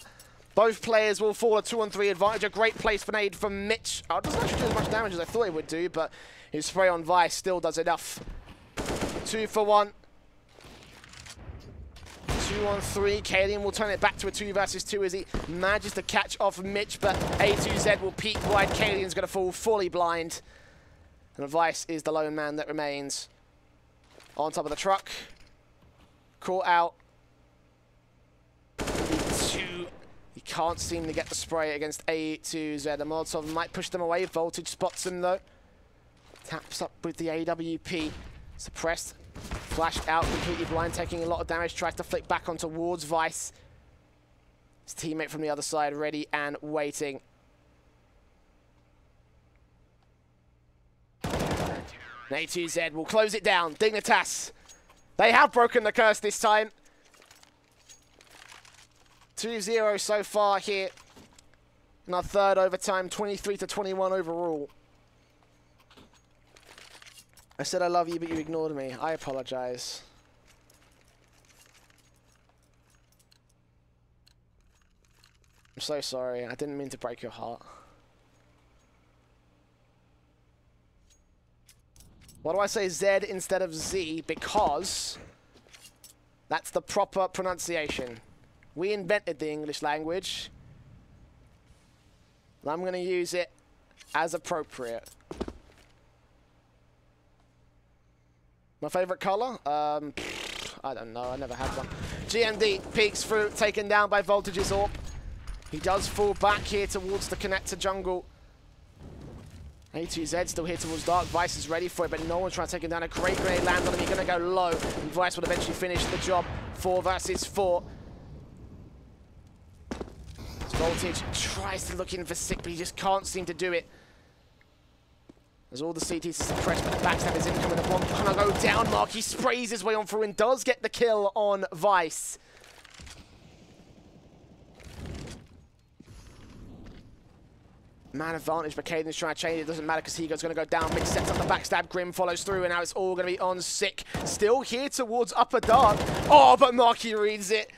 [SPEAKER 2] Both players will fall a 2-on-3 advantage. A great place for nade from Mitch. Oh, it doesn't actually do as much damage as I thought it would do, but his spray on Vice still does enough. 2 for 1. 2-on-3. Kalian will turn it back to a 2 versus 2 as he manages to catch off Mitch, but A2Z will peek wide. Kalian's going to fall fully blind. And Vice is the lone man that remains on top of the truck. Caught out. He can't seem to get the spray against A2Z. The Molotov might push them away. Voltage spots him though. Taps up with the AWP. Suppressed. Flashed out, completely blind, taking a lot of damage. Tries to flick back on towards Vice. His teammate from the other side ready and waiting. A2Z will close it down. Dignitas. They have broken the curse this time. 2-0 so far here in our third overtime. 23-21 overall. I said I love you, but you ignored me. I apologize. I'm so sorry. I didn't mean to break your heart. Why do I say Z instead of Z? Because that's the proper pronunciation. We invented the English language. And I'm going to use it as appropriate. My favorite color? I don't know. I never had one. GMD peeks through, taken down by Voltage's AWP. He does fall back here towards the connector jungle. A2Z still here towards Dark. Vice is ready for it, but no one's trying to take him down. A great grenade lands on him. He's going to go low. And Vice will eventually finish the job. 4 versus 4. Voltage tries to look in for Sick, but he just can't seem to do it. As all the CTs are suppressed, but the backstab is incoming. The bomb gonna go down. Marky sprays his way on through and does get the kill on Vice. Man advantage, but Caden's trying to change it. It doesn't matter because Higo's going to go down. Mitch sets up the backstab. Grim follows through, and now it's all going to be on Sick. Still here towards Upper Dark. Oh, but Marky reads it.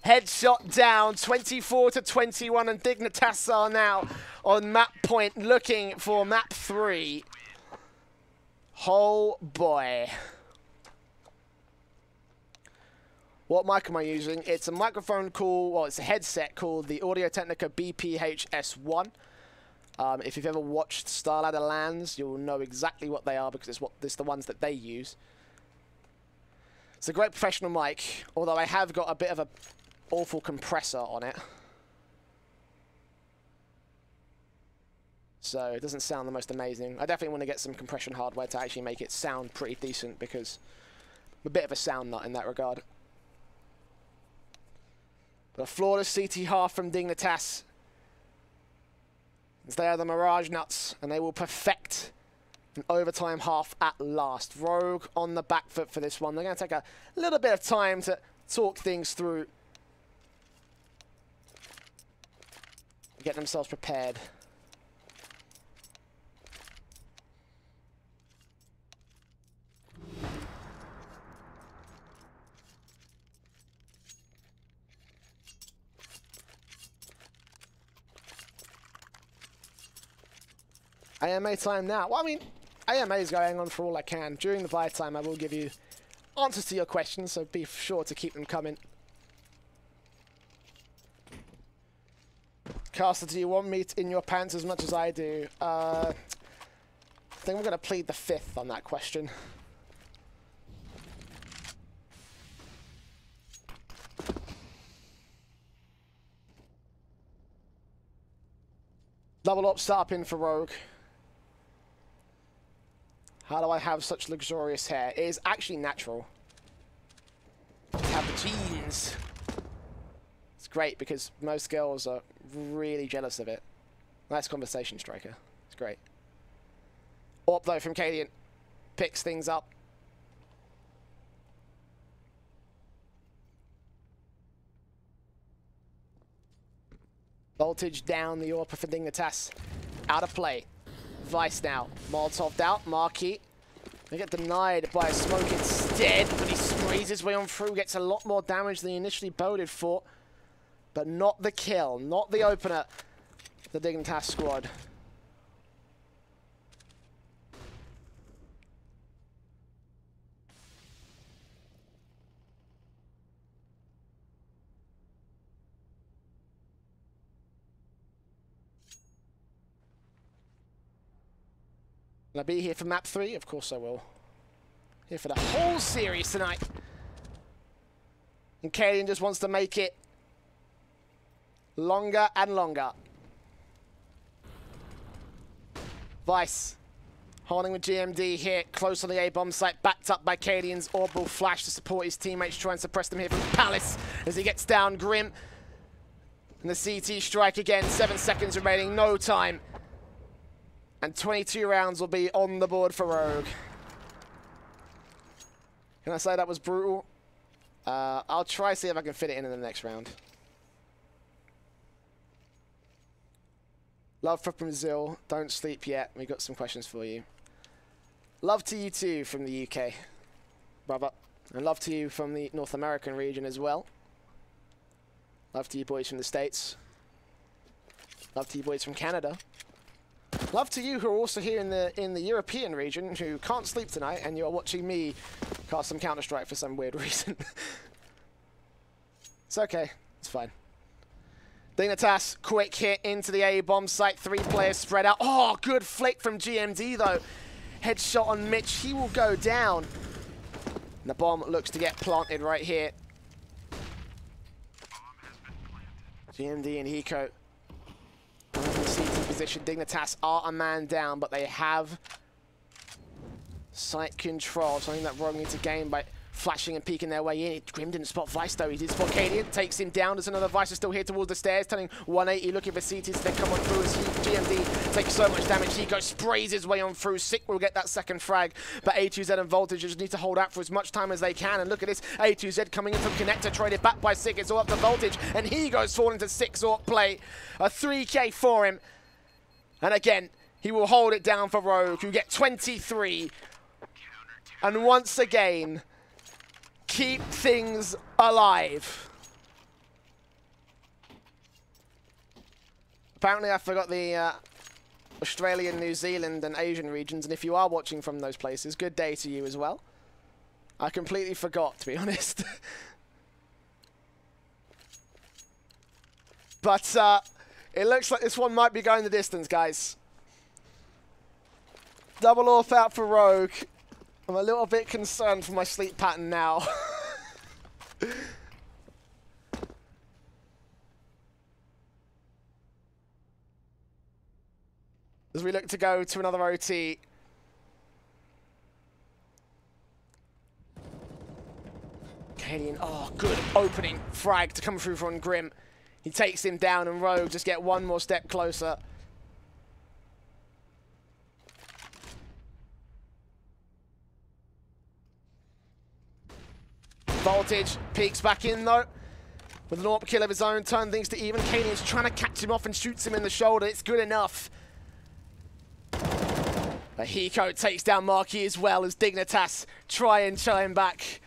[SPEAKER 2] Headshot down, 24-21, and Dignitas are now on map point looking for map 3. Oh boy. What mic am I using? It's a microphone called, well, it's a headset called the Audio-Technica BPH-S1. If you've ever watched Starladder LANs, you'll know exactly what they are because it's the ones that they use. It's a great professional mic, although I have got a bit of a awful compressor on it. So it doesn't sound the most amazing. I definitely want to get some compression hardware to actually make it sound pretty decent because I'm a bit of a sound nut in that regard. But a flawless CT half from Dignitas. They are the Mirage nuts, and they will perfect an overtime half at last. Rogue on the back foot for this one. They're going to take a little bit of time to talk things through. Get themselves prepared. AMA time now. Well, I mean, AMA is going on for all I can. During the buy time, I will give you answers to your questions, so be sure to keep them coming. Caster, do you want meat in your pants as much as I do? I think I'm going to plead the fifth on that question. Double up start in for Rogue. How do I have such luxurious hair? It is actually natural. To have the genes. It's great because most girls are really jealous of it. Nice conversation, Striker. It's great. Orp, though, from Cadian. Picks things up. Voltage down the Orpa for Dignitas. Out of play. Vice now. Molotov'd out. Marquis. They get denied by a smoke instead, but he sprays his way on through. Gets a lot more damage than he initially boded for. But not the kill. Not the opener. The Dignitas squad. Will I be here for map 3? Of course I will. Here for the whole series tonight. And Cadian just wants to make it longer and longer. Vice holding with GMD here, close on the A-bomb site, backed up by Cadian's orbital flash to support his teammates, try and suppress them here from Palace as he gets down Grim. And the CT strike again, 7 seconds remaining, no time. And 22 rounds will be on the board for Rogue. Can I say that was brutal? I'll try to see if I can fit it in the next round. Love from Brazil. Don't sleep yet. We got some questions for you. Love to you too from the UK, brother. And love to you from the North American region as well. Love to you boys from the States. Love to you boys from Canada. Love to you who are also here in the European region who can't sleep tonight and you're watching me cast some Counter-Strike for some weird reason. It's okay. It's fine. Dignitas, quick hit into the A-bomb site. 3 players spread out. Oh, good flick from GMD though. Headshot on Mitch. He will go down. And the bomb looks to get planted right here. GMD and Hiko. CT position. Dignitas are a man down, but they have site control. Something that Rogue needs to gain by flashing and peeking their way in. Grim didn't spot Vice though. He did spot Cadian. Takes him down. There's another Vice still here towards the stairs, turning 180, looking for CTs to then come on through as GMD takes so much damage. Hiko sprays his way on through. Sick will get that second frag, but A2Z and Voltage just need to hold out for as much time as they can. And look at this, A2Z coming in from Connector, traded back by Sick. It's all up to Voltage, and he goes falling to 6 Orc play. A 3K for him. And again, he will hold it down for Rogue, who get 23. And once again, keep things alive. Apparently I forgot the Australian, New Zealand and Asian regions, and if you are watching from those places, good day to you as well. I completely forgot, to be honest. But it looks like this one might be going the distance, guys. Double off out for Rogue. I'm a little bit concerned for my sleep pattern now. As we look to go to another OT. Canadian, oh, good opening frag to come through from Grim. He takes him down, and Rogue just get one more step closer. Voltage peeks back in though, with an AWP kill of his own, turn things to even. Canadian's trying to catch him off and shoots him in the shoulder. It's good enough. But Hiko takes down Marquis as well as Dignitas try and show him back.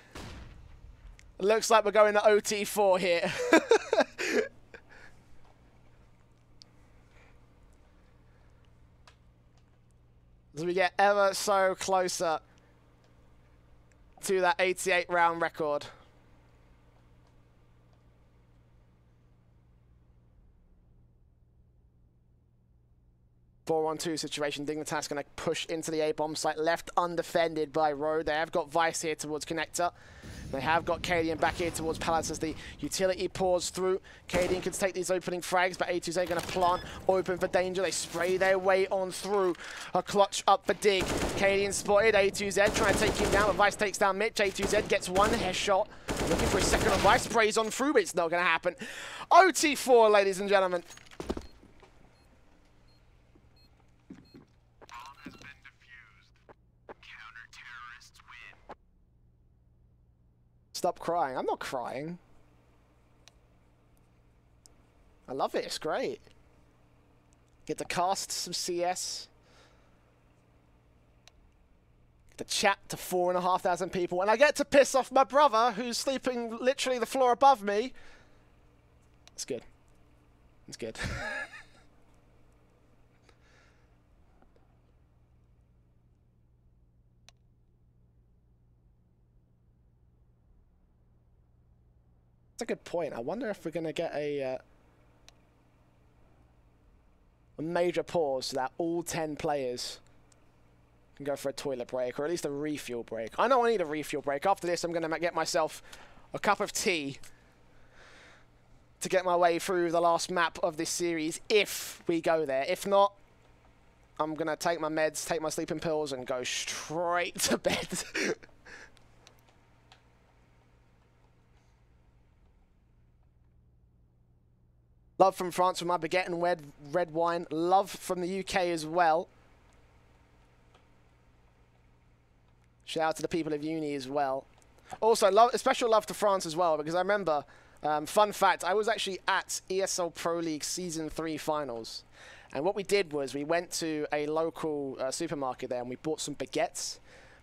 [SPEAKER 2] Looks like we're going to OT4 here. As we get ever so closer to that 88 round record. Four-on-two situation. Dignitas going to push into the A-bomb site, left undefended by Road. They have got Vice here towards Connector. They have got Cadian back here towards Palace as the utility pours through. Cadian can take these opening frags, but A2Z going to plant open for danger. They spray their way on through. A clutch up for Dig. Cadian spotted. A2Z trying to take him down, but Vice takes down Mitch. A2Z gets one headshot. Looking for a second on Vice. Sprays on through, but it's not going to happen. OT4, ladies and gentlemen. Stop crying. I'm not crying. I love it. It's great. Get to cast some CS. Get to chat to 4,500 people. And I get to piss off my brother who's sleeping literally the floor above me. It's good. It's good. That's a good point. I wonder if we're going to get a major pause so that all 10 players can go for a toilet break, or at least a refuel break. I know I need a refuel break. After this, I'm going to get myself a cup of tea to get my way through the last map of this series, if we go there. If not, I'm going to take my meds, take my sleeping pills, and go straight to bed. Love from France for my baguette and red wine. Love from the UK as well. Shout out to the people of uni as well. Also, a special love to France as well, because I remember, fun fact, I was actually at ESL Pro League Season 3 finals. And what we did was we went to a local supermarket there and we bought some baguettes.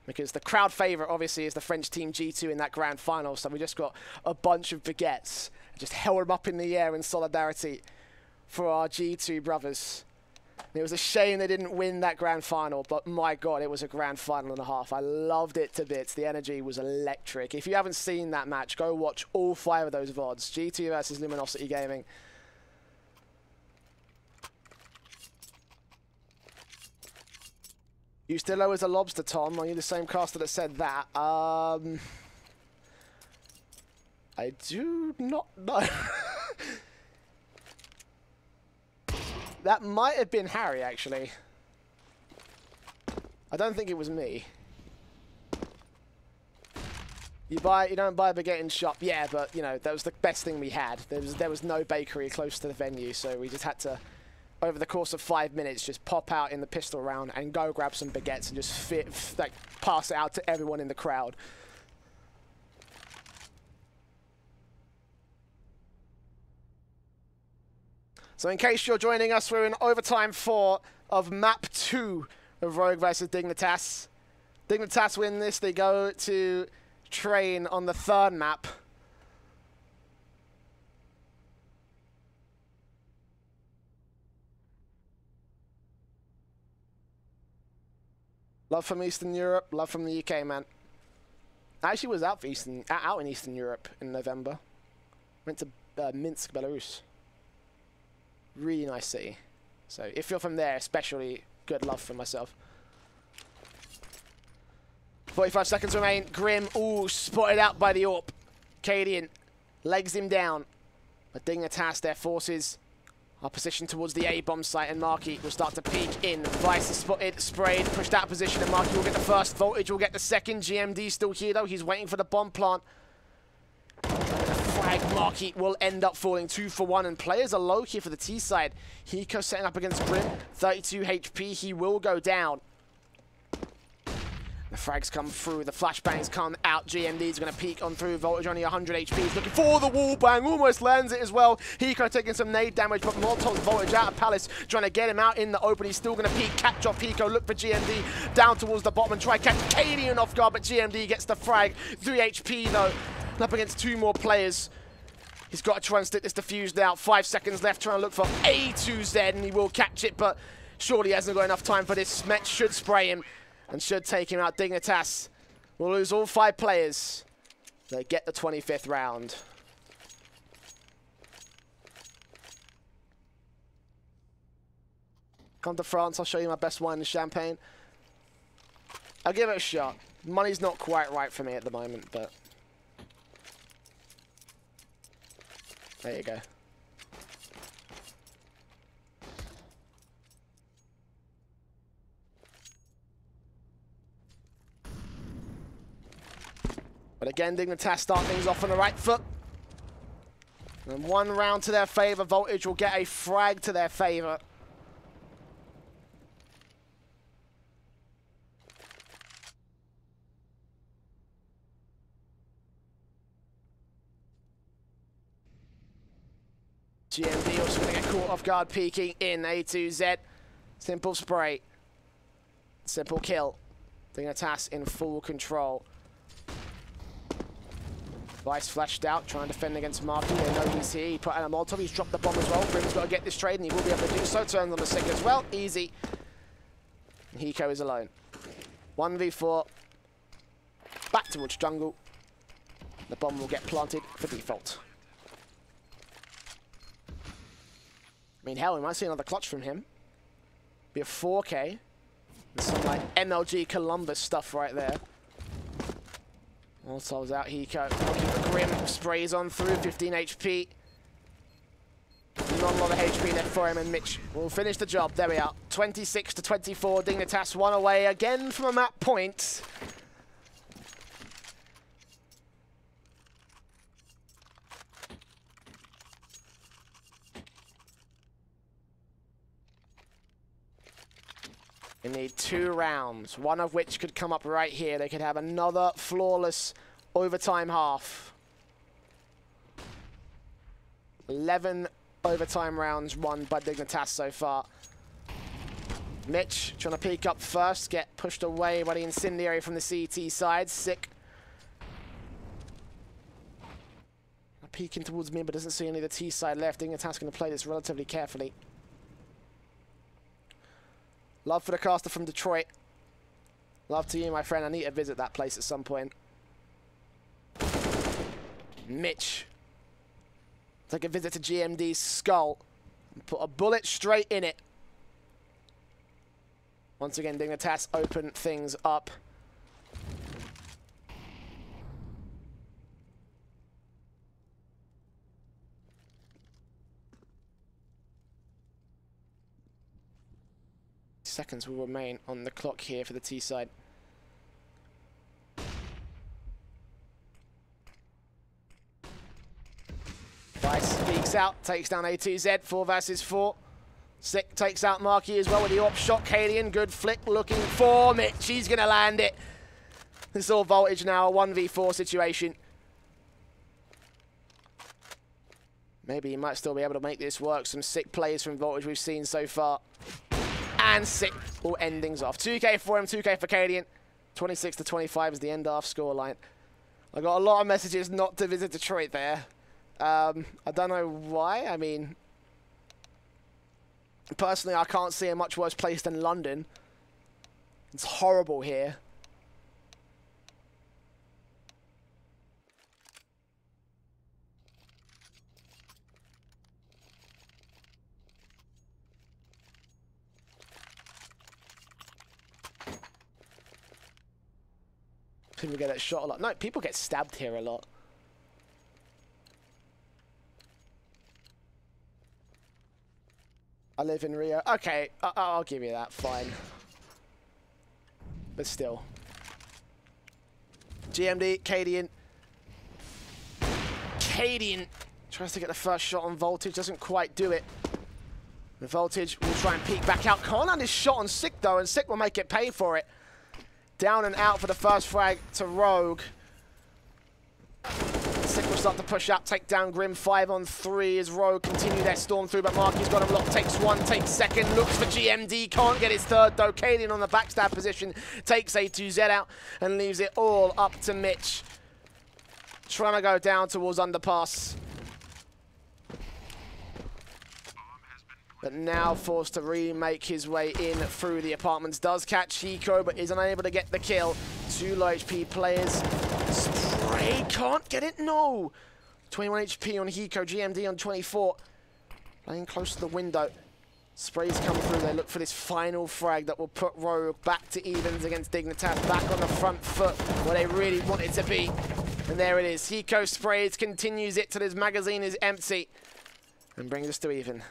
[SPEAKER 2] Because the crowd favourite, obviously, is the French team G2 in that grand final. So we just got a bunch of baguettes and just held them up in the air in solidarity for our G2 brothers. It was a shame they didn't win that grand final, but my God, it was a grand final and a half. I loved it to bits. The energy was electric. If you haven't seen that match, go watch all 5 of those VODs. G2 versus Luminosity Gaming. You still low as a lobster, Tom? Are you the same caster that said that? I do not know. That might have been Harry, actually. I don't think it was me. You don't buy a baguette in shop. Yeah, but you know that was the best thing we had. There was no bakery close to the venue, so we just had to, over the course of 5 minutes, just pop out in the pistol round and go grab some baguettes and just pass it out to everyone in the crowd. So in case you're joining us, we're in overtime 4 of map 2 of Rogue versus Dignitas. Dignitas win this, they go to train on the 3rd map. Love from Eastern Europe, love from the UK, man. I actually was out in Eastern Europe in November. Went to Minsk, Belarus. Really nice city. So if you're from there, especially good love for myself. 45 seconds remain. Grim, ooh, spotted out by the AWP. Cadian legs him down. But Dignitas, their forces are positioned towards the A-bomb site, and Marquis will start to peek in. Vice is spotted, sprayed, pushed out of position, and Marquis will get the first. Voltage will get the second. GMD still here, though. He's waiting for the bomb plant. frag. Marky will end up falling 2 for 1, and players are low here for the T side. Hiko setting up against Grim, 32 HP. He will go down. The frags come through, the flashbangs come out. GMD's going to peek on through. Voltage only 100 HP. He's looking for the wall bang. Almost lands it as well. Hiko taking some nade damage, but Molotov's Voltage out of Palace, trying to get him out in the open. He's still going to peek, catch off Hiko, look for GMD down towards the bottom and try catch Cadian off guard, but GMD gets the frag. 3 HP though, up against 2 more players. He's got to try and stick this defused out. 5 seconds left, trying to look for A2Z, and he will catch it, but surely he hasn't got enough time for this. Smet should spray him and should take him out. Dignitas will lose all 5 players. They get the 25th round. Come to France, I'll show you my best wine and champagne. I'll give it a shot. Money's not quite right for me at the moment, but there you go. But again, Dignitas start things off on the right foot. And 1 round to their favor. Voltage will get a frag to their favor. GMD also going to get caught off guard, peeking in. A2Z. Simple spray. Simple kill. Dignitas in full control. Vice flashed out, trying to defend against Marky. They know he's here. He put out a Molotov. He's dropped the bomb as well. Grim's got to get this trade, and he will be able to do so. Turns on the sick as well. Easy. Hiko is alone. 1v4. Back towards jungle. The bomb will get planted for default. I mean, hell, we might see another clutch from him. Be a 4K. There's some like MLG Columbus stuff right there. Molotov's out. Hiko looking for Grim. Sprays on through. 15 HP. Not a lot of HP left for him, and Mitch will finish the job. There we are. 26 to 24. Dignitas 1 away again from a map point. They need 2 rounds, one of which could come up right here. They could have another flawless overtime half. 11 overtime rounds won by Dignitas so far. Mitch trying to peek up first, get pushed away by the incendiary from the CT side. Sick. Peeking towards me, but doesn't see any of the T side left. Dignitas going to play this relatively carefully. Love for the caster from Detroit. Love to you, my friend. I need to visit that place at some point. Mitch. Take a visit to GMD's skull. And put a bullet straight in it. Once again, Dignitas open things up. Seconds will remain on the clock here for the T side. Vice peeks out, takes down A2Z, 4 versus 4. Sick takes out Marky as well with the AWP shot. Cadian, good flick, looking for Mitch. He's going to land it. This is all Voltage now, a 1v4 situation. Maybe he might still be able to make this work. Some sick plays from Voltage we've seen so far. And sick. All endings off. 2K for him, 2K for Cadian. 26 to 25 is the end half scoreline. I got a lot of messages not to visit Detroit there. I don't know why. I mean, personally, I can't see a much worse place than London. It's horrible here. People get that shot a lot. No, people get stabbed here a lot. I live in Rio. Okay, I'll give you that. Fine. But still. GMD, Cadian. Cadian tries to get the first shot on Voltage, doesn't quite do it. The Voltage will try and peek back out. Can't land his shot on Sick though, and Sick will make it pay for it. Down and out for the first frag to Rogue. Sick will start to push up, take down Grim. 5 on 3 as Rogue continue their storm through, but Marky's got him locked. Takes one, takes second, looks for GMD, can't get his third though. Cadian on the backstab position, takes A2Z out and leaves it all up to Mitch. Trying to go down towards underpass. But now forced to remake his way in through the apartments. Does catch Hiko, but is unable to get the kill. 2 low HP players. Spray can't get it, no! 21 HP on Hiko, GMD on 24. Playing close to the window. Sprays come through, they look for this final frag that will put Rogue back to evens against Dignitas, back on the front foot where they really want it to be. And there it is. Hiko sprays, continues it till his magazine is empty. And brings us to even.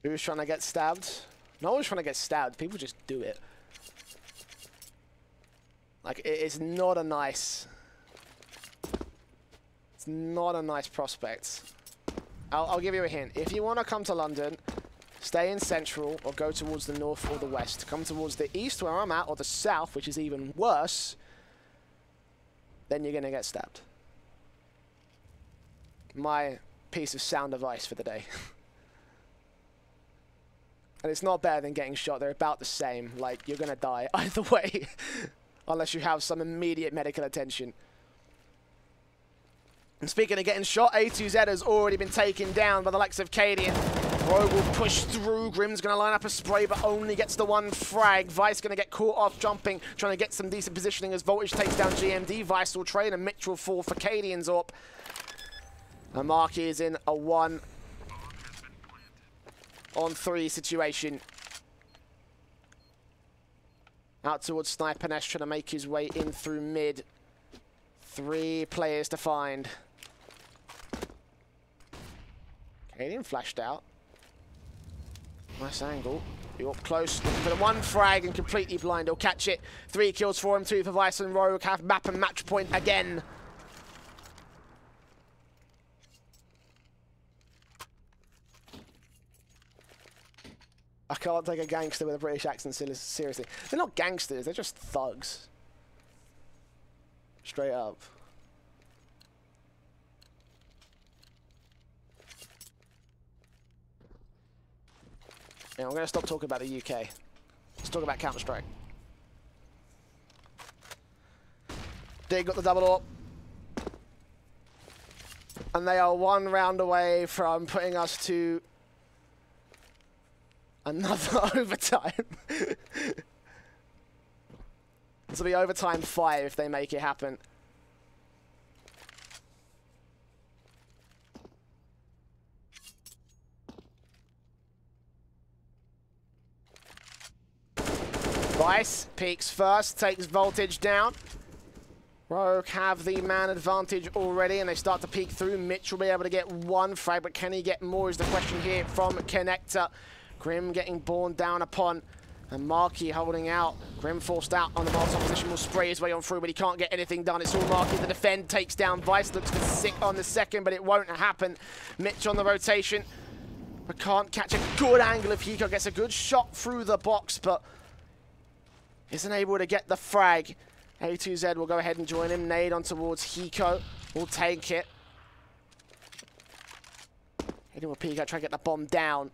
[SPEAKER 2] Who's trying to get stabbed? No one's trying to get stabbed. People just do it. Like, it is not a nice... It's not a nice prospect. I'll give you a hint. If you want to come to London, stay in Central or go towards the north or the west. Come towards the east where I'm at, or the south, which is even worse, then you're going to get stabbed. My piece of sound advice for the day. And it's not better than getting shot. They're about the same. Like, you're going to die either way. Unless you have some immediate medical attention. And speaking of getting shot, A2Z has already been taken down by the likes of Cadian. Rogue will push through. Grim's going to line up a spray, but only gets the one frag. Vice going to get caught off jumping, trying to get some decent positioning as Voltage takes down GMD. Vice will trade, and Mitch will fall for Cadian's AWP. And Marky is in a 1 on 3 situation. Out towards Sniper Nest, trying to make his way in through mid. 3 players to find. Cadian flashed out. Nice angle. You're up close. Looking for the one frag and completely blind. He'll catch it. 3 kills for him, 2 for Vice and Rogue. Have map and match point again. I can't take a gangster with a British accent seriously. They're not gangsters, they're just thugs. Straight up. Yeah, I'm going to stop talking about the UK. Let's talk about Counter-Strike. Dig got the double up. And they are 1 round away from putting us to another overtime. This will be overtime 5 if they make it happen. Vice peeks first, takes Voltage down. Rogue have the man advantage already, and they start to peek through. Mitch will be able to get 1 frag, but can he get more is the question here from Connector. Grim getting borne down upon, and Marky holding out. Grim forced out on the Molotov position, will spray his way on through, but he can't get anything done. It's all Marky to defend, takes down Vice, looks for Sick on the second, but it won't happen. Mitch on the rotation, but can't catch a good angle if Hiko gets a good shot through the box, but isn't able to get the frag. A2Z will go ahead and join him. Nade on towards Hiko, will take it. Hitting with Pico, try to get the bomb down.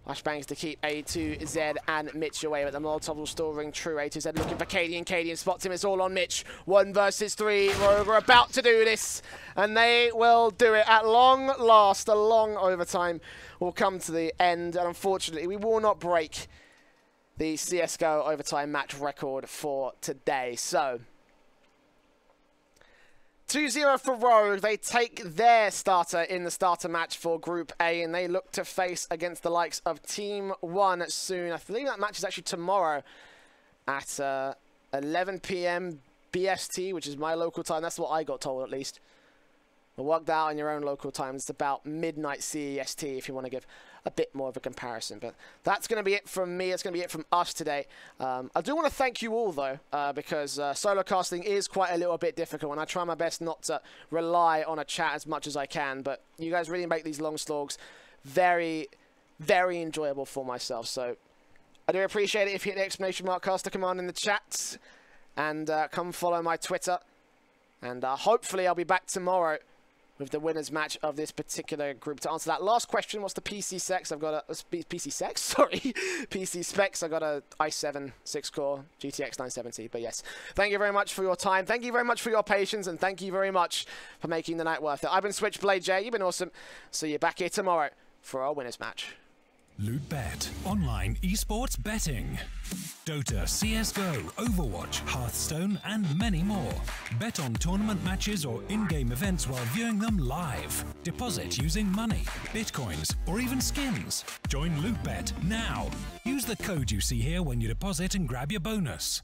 [SPEAKER 2] Flashbangs to keep A2Z and Mitch away, but the Molotov will still ring true. A2Z looking for Cadian. Cadian spots him. It's all on Mitch. 1 versus 3. Rogue are about to do this, and they will do it at long last. A long overtime will come to the end, and unfortunately, we will not break the CSGO overtime match record for today. So 2-0 for Rogue. They take their starter in the starter match for Group A, and they look to face against the likes of Team 1 soon. I believe that match is actually tomorrow at 11 PM BST, which is my local time. That's what I got told, at least. But work that out in your own local time. It's about midnight CEST if you want to give a bit more of a comparison. But that's going to be it from me. It's going to be it from us today. I do want to thank you all, though, because solo casting is quite a little bit difficult, and I try my best not to rely on a chat as much as I can. But you guys really make these long slogs very, very enjoyable for myself. So I do appreciate it if you hit the exclamation mark caster command in the chat, and come follow my Twitter. And hopefully I'll be back tomorrow with the winners match of this particular group. To answer that last question, what's the PC specs? I've got a PC specs, sorry, PC specs. I got a i7 6-core GTX 970. But yes, thank you very much for your time. Thank you very much for your patience, and thank you very much for making the night worth it. I've been Switchblade Jay. You've been awesome. See you back here tomorrow for our winners match.
[SPEAKER 1] LootBet, online esports betting. Dota, CSGO, Overwatch, Hearthstone, and many more. Bet on tournament matches or in-game events while viewing them live. Deposit using money, bitcoins, or even skins. Join LootBet now. Use the code you see here when you deposit and grab your bonus.